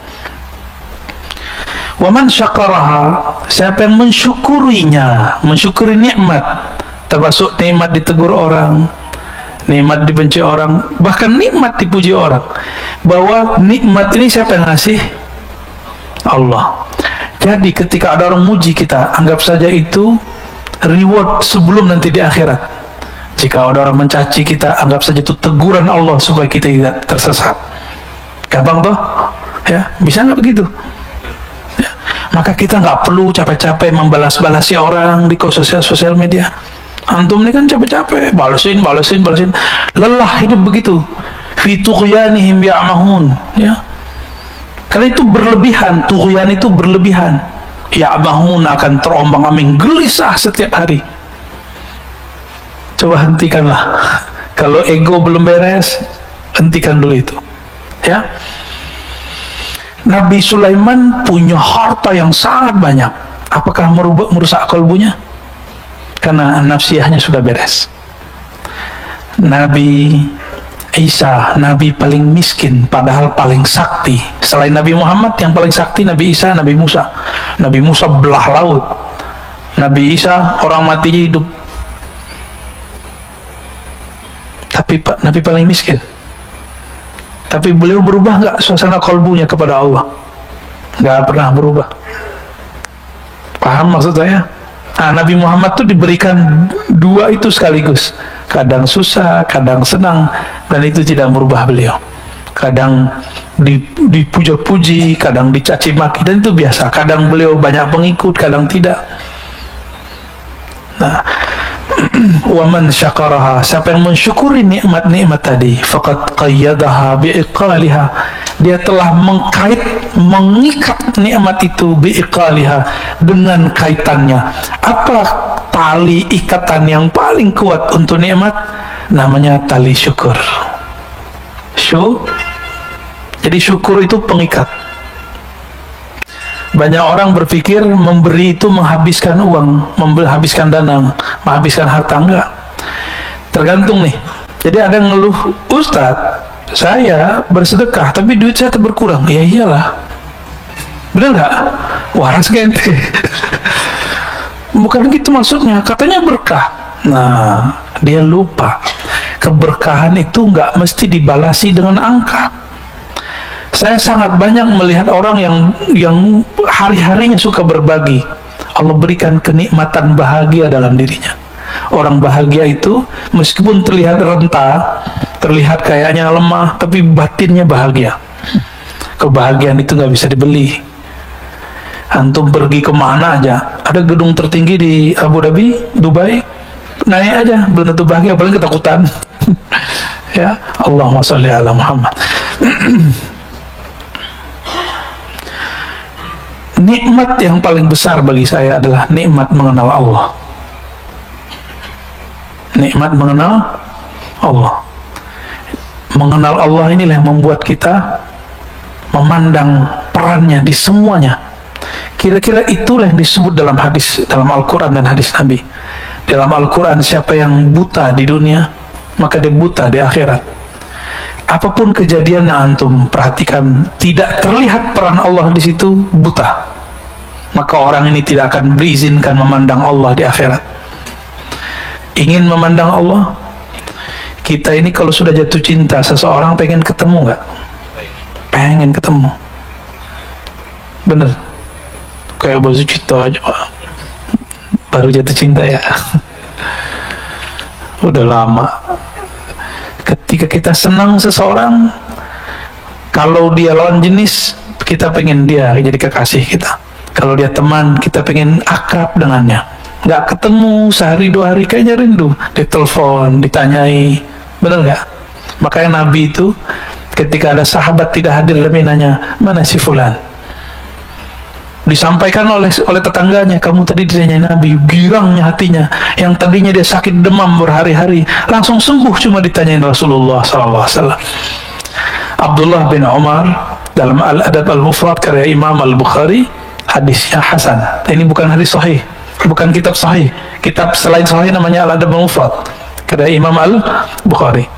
Waman syakaraha, siapa yang mensyukurinya, mensyukuri nikmat, termasuk nikmat ditegur orang, nikmat dibenci orang, bahkan nikmat dipuji orang. Bahwa nikmat ini siapa yang ngasih? Allah. Jadi ketika ada orang muji kita, anggap saja itu reward sebelum nanti di akhirat. Jika ada orang mencaci kita, anggap saja itu teguran Allah supaya kita tidak tersesat. Gampang toh? Ya, bisa nggak begitu? Ya. Maka kita nggak perlu capek-capek membalas-balasi orang di sosial media. Antum ini kan capek-capek, balesin. Lelah hidup begitu. Fi tughyanihim ya'mahun. Ya. Karena itu berlebihan, tughyan itu berlebihan. Ya'mahun, akan terombang-ambing, gelisah setiap hari. Coba hentikanlah. Kalau ego belum beres, hentikan dulu itu. Ya. Nabi Sulaiman punya harta yang sangat banyak. Apakah merusak kalbunya? Karena nafsiyahnya sudah beres. Nabi Isa, Nabi paling miskin, padahal paling sakti. Selain Nabi Muhammad, yang paling sakti Nabi Isa, Nabi Musa. Nabi Musa belah laut. Nabi Isa orang matinya hidup. Tapi Nabi paling miskin. Tapi beliau berubah nggak suasana kalbunya kepada Allah? Nggak pernah berubah. Paham maksud saya? Nah, Nabi Muhammad tuh diberikan dua itu sekaligus. Kadang susah, kadang senang, dan itu tidak merubah beliau. Kadang dipuja-puji, kadang dicaci maki, dan itu biasa. Kadang beliau banyak pengikut, kadang tidak. Nah, waman syakaraha, siapa yang mensyukuri nikmat-nikmat tadi, faqad qayyadaha bi'iqaliha, dia telah mengikat nikmat itu bi'iqaliha, dengan kaitannya. Apa tali ikatan yang paling kuat untuk nikmat? Namanya tali syukur. Jadi syukur itu pengikat. Banyak orang berpikir memberi itu menghabiskan uang, menghabiskan dana, menghabiskan harta. Enggak. Tergantung nih. Jadi ada yang ngeluh, Ustadz, saya bersedekah tapi duit saya berkurang. Ya iyalah. Benar nggak? Waras gente. Bukan gitu maksudnya. Katanya berkah. Nah, dia lupa. Keberkahan itu nggak mesti dibalasi dengan angka. Saya sangat banyak melihat orang yang hari-harinya suka berbagi. Allah berikan kenikmatan bahagia dalam dirinya. Orang bahagia itu meskipun terlihat renta, terlihat kayaknya lemah, tapi batinnya bahagia. Kebahagiaan itu nggak bisa dibeli. Antum pergi kemana aja, ada gedung tertinggi di Abu Dhabi, Dubai, naik aja, belum tentu bahagia, paling ketakutan. Ya, Allahumma sholli ala Muhammad. Nikmat yang paling besar bagi saya adalah nikmat mengenal Allah. Nikmat mengenal Allah. Mengenal Allah inilah yang membuat kita memandang perannya di semuanya. Kira-kira itulah yang disebut dalam hadis, dalam Al-Quran dan hadis Nabi. Dalam Al-Quran, siapa yang buta di dunia, maka dia buta di akhirat. Apapun kejadian yang antum perhatikan, tidak terlihat peran Allah di situ, buta. Maka orang ini tidak akan berizinkan memandang Allah di akhirat. Ingin memandang Allah? Kita ini kalau sudah jatuh cinta seseorang, pengen ketemu nggak? Pengen ketemu. Bener. Kayak baru cinta aja, Pak. Baru jatuh cinta ya. Udah lama. Ketika kita senang seseorang, kalau dia lawan jenis, kita pengen dia jadi kekasih kita. Kalau dia teman, kita pengen akrab dengannya. nggak ketemu sehari 2 hari, kayaknya rindu, ditelepon, ditanyai, benar nggak? Makanya Nabi itu ketika ada sahabat tidak hadir, Nabi nanya, mana si fulan? Disampaikan oleh tetangganya, kamu tadi ditanyai Nabi. Girangnya hatinya, yang tadinya dia sakit demam berhari-hari langsung sembuh cuma ditanyain Rasulullah SAW. Abdullah bin Umar dalam Al-Adab Al-Mufrad karya Imam Al-Bukhari, hadisnya hasan. Ini bukan hadis sahih, bukan kitab sahih. Kitab selain sahih namanya Al-Adab Al-Mufrad karya Imam Al-Bukhari.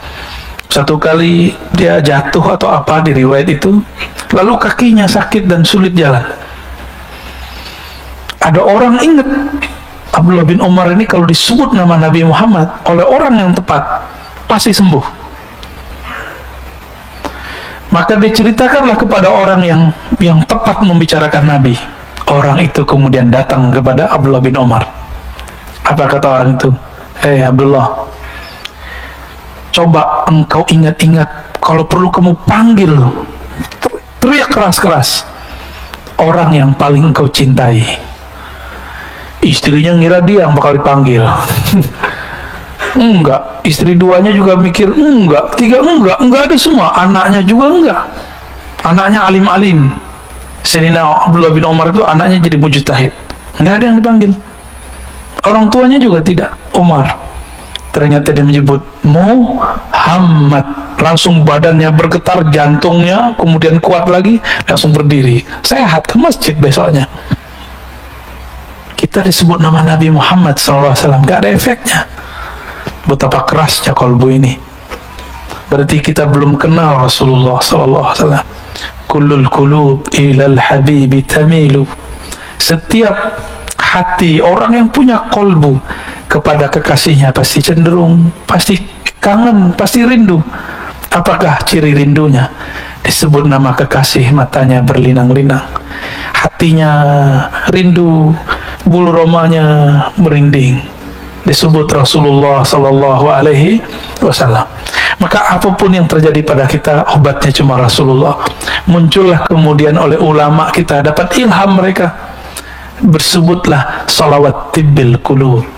Satu kali dia jatuh atau apa di riwayat itu, lalu kakinya sakit dan sulit jalan. Ada orang ingat Abdullah bin Umar ini kalau disebut nama Nabi Muhammad oleh orang yang tepat pasti sembuh. Maka diceritakanlah kepada orang yang tepat membicarakan Nabi. Orang itu kemudian datang kepada Abdullah bin Umar. Apa kata orang itu? Abdullah, coba engkau ingat-ingat, kalau perlu kamu panggil, teriak keras-keras orang yang paling engkau cintai. Istrinya ngira dia yang bakal dipanggil. Enggak, istri duanya juga mikir enggak, tiga enggak ada semua, anaknya juga enggak. Anaknya alim-alim. Sayyidina Abdullah bin Umar itu anaknya jadi mujtahid. Enggak ada yang dipanggil. Orang tuanya juga tidak, Umar. Ternyata dia menyebut Muhammad. Langsung badannya bergetar, jantungnya kemudian kuat lagi, langsung berdiri. Sehat ke masjid besoknya. Kita disebut nama Nabi Muhammad SAW, gak ada efeknya. Betapa kerasnya kolbu ini. Berarti kita belum kenal Rasulullah SAW. Kullul qulub ilal habibi tamilu. Setiap hati orang yang punya kolbu kepada kekasihnya pasti cenderung, pasti kangen, pasti rindu. Apakah ciri rindunya? Disebut nama kekasih, matanya berlinang-linang, hatinya rindu, bulu romanya merinding. Disebut Rasulullah Sallallahu Alaihi Wasallam. Maka apapun yang terjadi pada kita, obatnya cuma Rasulullah. Muncullah kemudian oleh ulama kita, dapat ilham mereka, bersebutlah salawat tibbil qulub.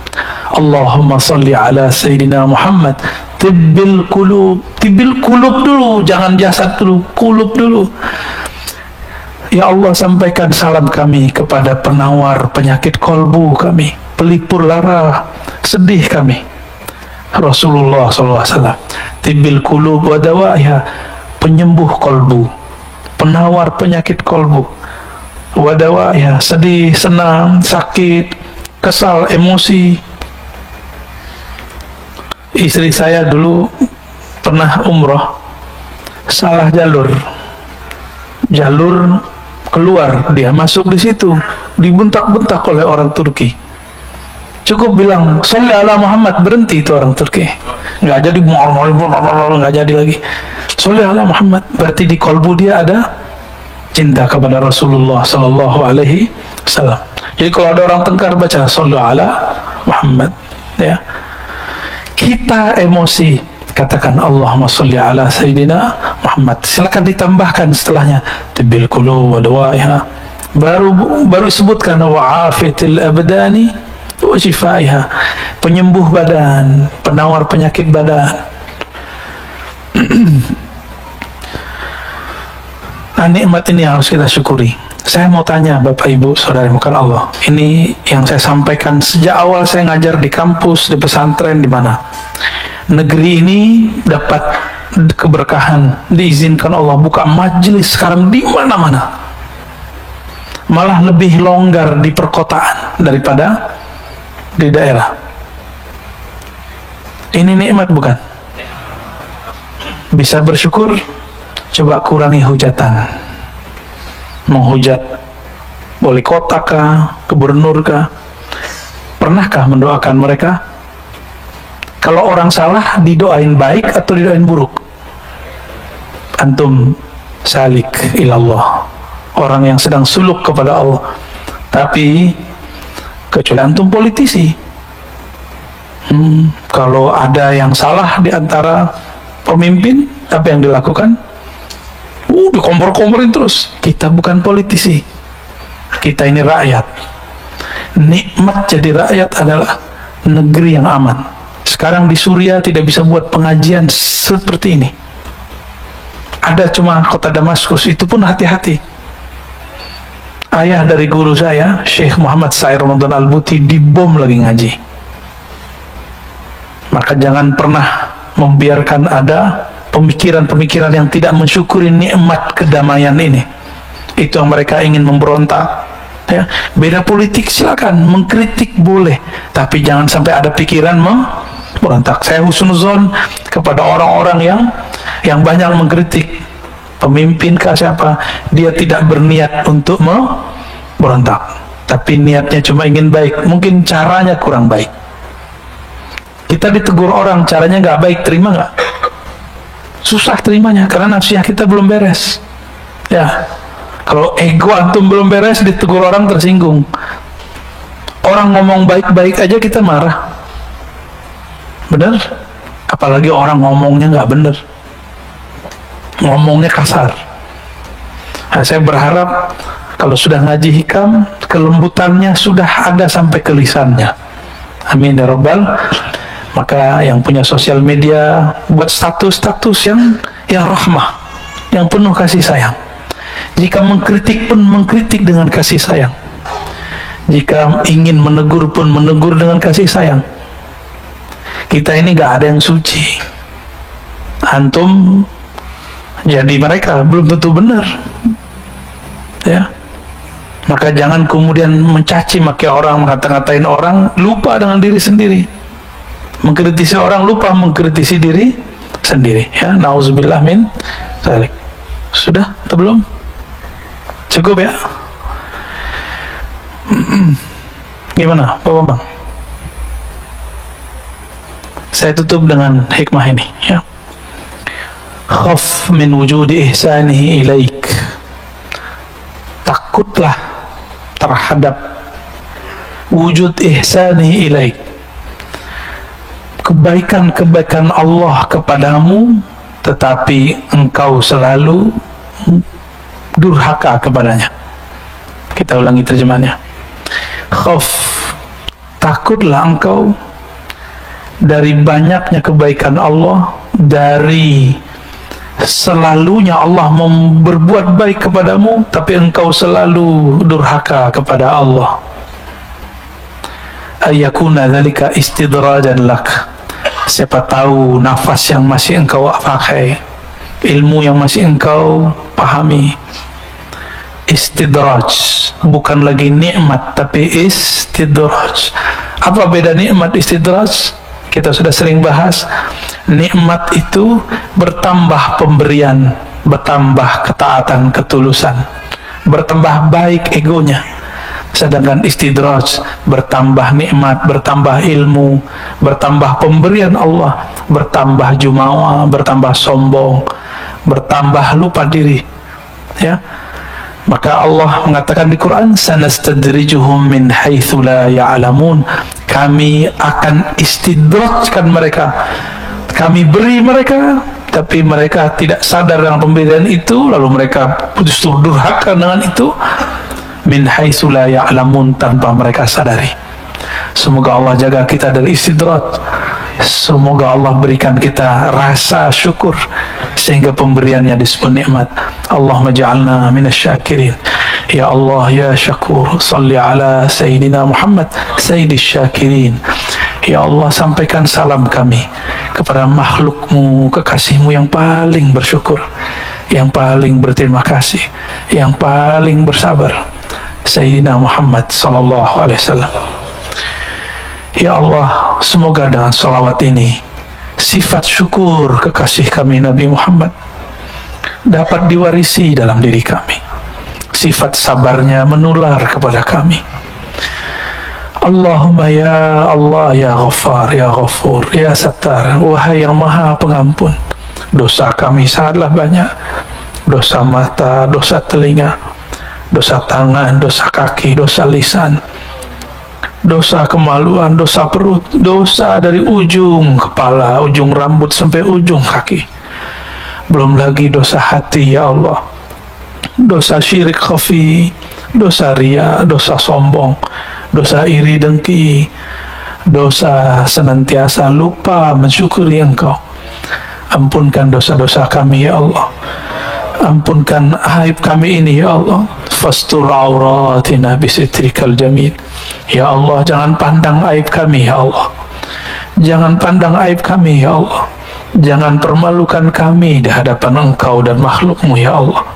Allahumma salli ala Sayyidina Muhammad tibbil qulub. Tibbil qulub dulu, jangan jasad dulu, qulub dulu. Ya Allah, sampaikan salam kami kepada penawar penyakit kolbu kami, pelipur lara sedih kami, Rasulullah SAW. Tibbil qulub wa dawaiha, penyembuh kolbu, penawar penyakit kolbu. Wa dawaiha, sedih, senang, sakit, kesal, emosi. Istri saya dulu pernah umroh, salah jalur keluar, dia masuk di situ, dibentak-bentak oleh orang Turki. Cukup bilang sholli ala Muhammad, berhenti itu orang Turki. Nggak jadi, nggak jadi lagi. Sholli ala Muhammad, berarti di kolbu dia ada cinta kepada Rasulullah Sallallahu Alaihi Wasallam. Jadi kalau ada orang tengkar baca sholli ala Muhammad, ya. Kita emosi, katakan Allahumma sholli ala Sayyidina Muhammad. Silakan ditambahkan setelahnya tibbil qulub wa dawaiha. Baru sebutkan wa afitil abdani wa shifaiha, penyembuh badan, penawar penyakit badan. Nah, nikmat ini harus kita syukuri. Saya mau tanya Bapak Ibu Saudara bukan Allah, ini yang saya sampaikan sejak awal saya ngajar di kampus, di pesantren, di mana. Negeri ini dapat keberkahan, diizinkan Allah buka majelis sekarang di mana-mana. Malah lebih longgar di perkotaan daripada di daerah. Ini nikmat bukan? Bisa bersyukur. Coba kurangi hujatan. Menghujat wali kota kah, gubernur kah? Pernahkah mendoakan mereka? Kalau orang salah, didoain baik atau didoain buruk? Antum salik ilallah, orang yang sedang suluk kepada Allah. Tapi kecuali antum politisi, kalau ada yang salah di antara pemimpin, apa yang dilakukan? Dikompor-komporin terus. Kita bukan politisi, kita ini rakyat. nikmat jadi rakyat adalah negeri yang aman. Sekarang di Suriah tidak bisa buat pengajian seperti ini. Ada cuma kota Damaskus, itu pun hati-hati. Ayah dari guru saya, Syekh Muhammad Sair Ramadan Al-Buti, dibom lagi ngaji. Maka jangan pernah membiarkan ada pemikiran-pemikiran yang tidak mensyukuri nikmat kedamaian ini. Itu yang mereka ingin memberontak. Ya, beda politik silakan, mengkritik boleh, tapi jangan sampai ada pikiran memberontak. Saya husnuzon kepada orang-orang yang banyak mengkritik pemimpin siapa, dia tidak berniat untuk memberontak, tapi niatnya cuma ingin baik, mungkin caranya kurang baik. Kita ditegur orang, caranya nggak baik, terima nggak? Susah terimanya, karena nafsiyah kita belum beres. Ya, kalau ego antum belum beres, ditegur orang tersinggung. Orang ngomong baik-baik aja kita marah, bener? Apalagi orang ngomongnya nggak bener, ngomongnya kasar. Nah, saya berharap kalau sudah ngaji hikam, kelembutannya sudah ada sampai ke lisannya. Amin ya rabbal. Maka yang punya sosial media, buat status-status yang rahmah, yang penuh kasih sayang. Jika mengkritik pun mengkritik dengan kasih sayang. Jika ingin menegur pun menegur dengan kasih sayang. Kita ini gak ada yang suci. Antum jadi mereka belum tentu benar. Ya. Maka jangan kemudian mencaci maki orang, mengata-ngatain orang, lupa dengan diri sendiri. Mengkritisi orang, lupa mengkritisi diri sendiri. Ya, nauzubillah min dzalik. Sudah atau belum? Cukup ya? Gimana, Pak Bambang? Saya tutup dengan hikmah ini, ya. Khaf min wujudi ihsanihi ilaik. Takutlah terhadap wujud ihsanihi ilaik, kebaikan-kebaikan Allah kepadamu, tetapi engkau selalu durhaka kepadanya. Kita ulangi terjemahannya. Khaf, takutlah engkau dari banyaknya kebaikan Allah, dari selalunya Allah berbuat baik kepadamu, tapi engkau selalu durhaka kepada Allah. Ayakuna dzalika istidrajan lak. Siapa tahu nafas yang masih engkau pakai, ilmu yang masih engkau pahami, istidraj, bukan lagi nikmat tapi istidraj. Apa beda nikmat istidraj? Kita sudah sering bahas. Nikmat itu bertambah pemberian, bertambah ketaatan, ketulusan, bertambah baik egonya. Sedangkan istidraj bertambah nikmat, bertambah ilmu, bertambah pemberian Allah, bertambah jumawa, bertambah sombong, bertambah lupa diri. Ya. Maka Allah mengatakan di Quran, sanastadrijuhum min haitsu la ya'lamun. Kami akan istidrajkan mereka. Kami beri mereka, tapi mereka tidak sadar dengan pemberian itu, lalu mereka justru durhaka dengan itu. Min haitsu la ya'lamun, tanpa mereka sadari. Semoga Allah jaga kita dari istidraj. Semoga Allah berikan kita rasa syukur sehingga pemberiannya disebut nikmat. Allahumma ja'alna minasyakirin. Ya Allah ya Syakur, salli ala Sayyidina Muhammad Sayyidis Syakirin. Ya Allah, sampaikan salam kami kepada makhlukmu, kekasihmu yang paling bersyukur, yang paling berterima kasih, yang paling bersabar, Sayyidina Muhammad sallallahu alaihi wasallam. Ya Allah, semoga dengan salawat ini sifat syukur kekasih kami Nabi Muhammad dapat diwarisi dalam diri kami. Sifat sabarnya menular kepada kami. Allahumma ya Allah, ya Ghaffar, ya Ghafur, ya Sattar, wahai yang maha pengampun. Dosa kami sangatlah banyak. Dosa mata, dosa telinga, dosa tangan, dosa kaki, dosa lisan, dosa kemaluan, dosa perut, dosa dari ujung kepala, ujung rambut sampai ujung kaki. Belum lagi dosa hati, ya Allah. Dosa syirik khafi, dosa riya, dosa sombong, dosa iri dengki, dosa senantiasa lupa mensyukuri Engkau. Ampunkan dosa-dosa kami ya Allah, ampunkan aib kami ini ya Allah. Fastur auratina bisitrikal jamil. Ya Allah, jangan pandang aib kami ya Allah, jangan pandang aib kami ya Allah, jangan permalukan kami di hadapan Engkau dan makhlukmu ya Allah.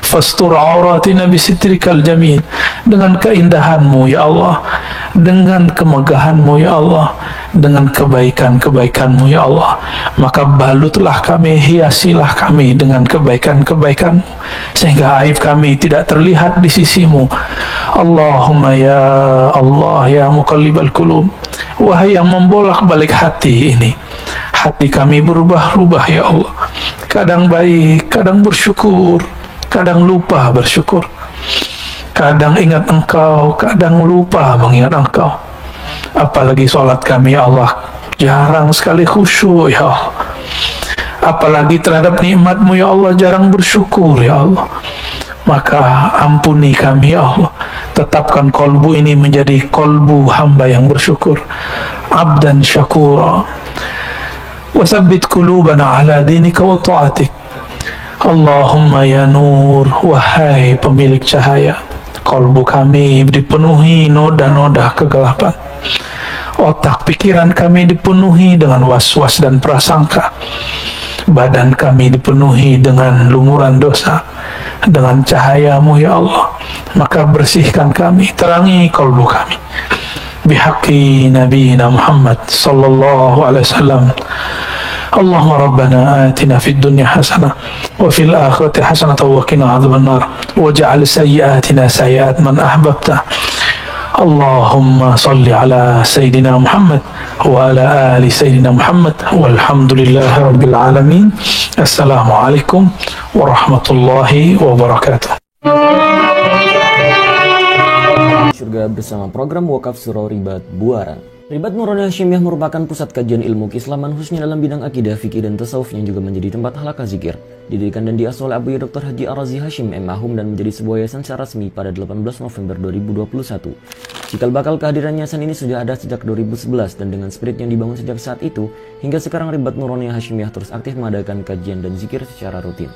Fastur auratina bisitrikal jamil. Dengan keindahanmu ya Allah, dengan kemegahanmu ya Allah, dengan kebaikan-kebaikanmu ya Allah, maka balutlah kami, hiasilah kami dengan kebaikan-kebaikanmu, sehingga aib kami tidak terlihat di sisimu. Allahumma ya Allah ya muqallibal qulub, wahai yang membolak-balik hati ini, hati kami berubah-ubah ya Allah, kadang baik, kadang bersyukur, kadang lupa bersyukur, kadang ingat Engkau, kadang lupa mengingat Engkau. Apalagi sholat kami ya Allah, jarang sekali khusyuk ya Allah. Apalagi terhadap nikmat-Mu ya Allah, jarang bersyukur ya Allah. Maka ampuni kami ya Allah, tetapkan kolbu ini menjadi kolbu hamba yang bersyukur, abdan syakura. Wasabbit qulubana ala dinika wa ta'atik. Allahumma ya nur, wahai pemilik cahaya, kolbu kami dipenuhi noda-noda kegelapan, otak pikiran kami dipenuhi dengan was-was dan prasangka, badan kami dipenuhi dengan lumuran dosa. Dengan cahaya-Mu ya Allah, maka bersihkan kami, terangi kolbu kami bihaqqi nabiyina Muhammad sallallahu alaihi wasallam. Allahumma rabbana atina fid dunya hasanah wa fil akhirati hasanah wa qina adzaban nar waj'al sayyi'atina sayyi'at man ahbabta. Allahumma salli ala Sayyidina Muhammad wa ala ali Sayyidina Muhammad walhamdulillahi rabbil alamin. Assalamualaikum warahmatullahi wabarakatuh. Surga bersama program Wakaf Surau Ribat Buaran. Ribat Nurani Hasyimiyah merupakan pusat kajian ilmu keislaman khususnya dalam bidang akidah, fikih, dan tasawuf yang juga menjadi tempat halaqah zikir. Didirikan dan diasuh oleh Abu Dr. Haji Ar-Razi Hashim M. Mahum dan menjadi sebuah yayasan secara resmi pada 18 November 2021. Cikal bakal kehadiran yayasan ini sudah ada sejak 2011 dan dengan spirit yang dibangun sejak saat itu, hingga sekarang Ribat Nurani Hasyimiyah terus aktif mengadakan kajian dan zikir secara rutin.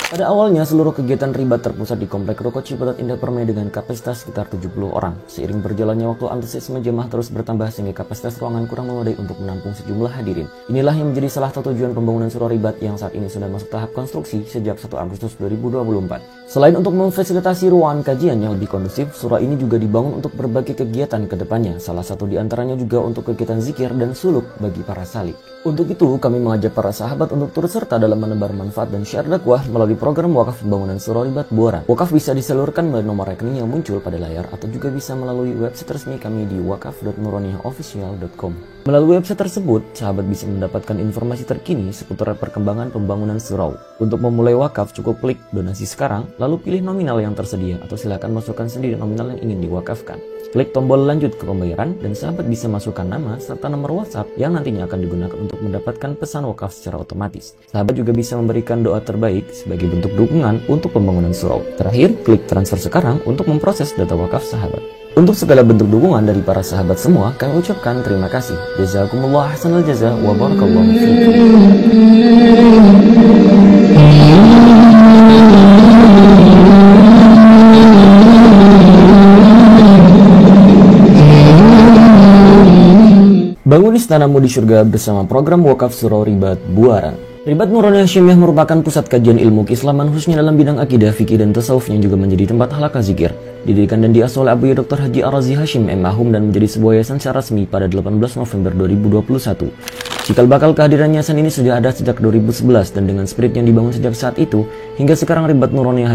Pada awalnya, seluruh kegiatan Ribat terpusat di Komplek Ruko Ciputat Indah Permai dengan kapasitas sekitar 70 orang. Seiring berjalannya waktu, antusiasme jemaah terus bertambah sehingga kapasitas ruangan kurang memadai untuk menampung sejumlah hadirin. Inilah yang menjadi salah satu tujuan pembangunan Surau Ribat yang saat ini sudah masuk tahap konstruksi sejak 1 Agustus 2024. Selain untuk memfasilitasi ruangan kajian yang lebih kondusif, surau ini juga dibangun untuk berbagai kegiatan ke depannya. Salah satu diantaranya juga untuk kegiatan zikir dan suluk bagi para salik. Untuk itu, kami mengajak para sahabat untuk turut serta dalam menebar manfaat dan syiar dakwah melalui program wakaf pembangunan Surau Ribat Buaran. Wakaf bisa disalurkan melalui nomor rekening yang muncul pada layar atau juga bisa melalui website resmi kami di wakaf.nuraniyaofficial.com. Melalui website tersebut, sahabat bisa mendapatkan informasi terkini seputar perkembangan pembangunan surau. Untuk memulai wakaf, cukup klik donasi sekarang, lalu pilih nominal yang tersedia atau silakan masukkan sendiri nominal yang ingin diwakafkan. Klik tombol lanjut ke pembayaran dan sahabat bisa masukkan nama serta nomor WhatsApp yang nantinya akan digunakan untuk mendapatkan pesan wakaf secara otomatis. Sahabat juga bisa memberikan doa terbaik sebagai bentuk dukungan untuk pembangunan surau. Terakhir, klik transfer sekarang untuk memproses data wakaf sahabat. Untuk segala bentuk dukungan dari para sahabat semua, kami ucapkan terima kasih. Jazakumullah ahsanal jaza wa barakallahu fiikum. Bangun istanamu di surga bersama program Wakaf Surau Ribat Buaran. Ribat Nurani Hasyimiyah merupakan pusat kajian ilmu keislaman khususnya dalam bidang akidah, fikih, dan tasawuf yang juga menjadi tempat halaqah zikir. Didirikan dan diasuh oleh Abu Dr. Haji Ar-Razi Hashim M. Mahum dan menjadi sebuah yayasan secara resmi pada 18 November 2021. Cikal bakal kehadiran yayasan ini sudah ada sejak 2011 dan dengan spirit yang dibangun sejak saat itu, hingga sekarang Ribat Nurani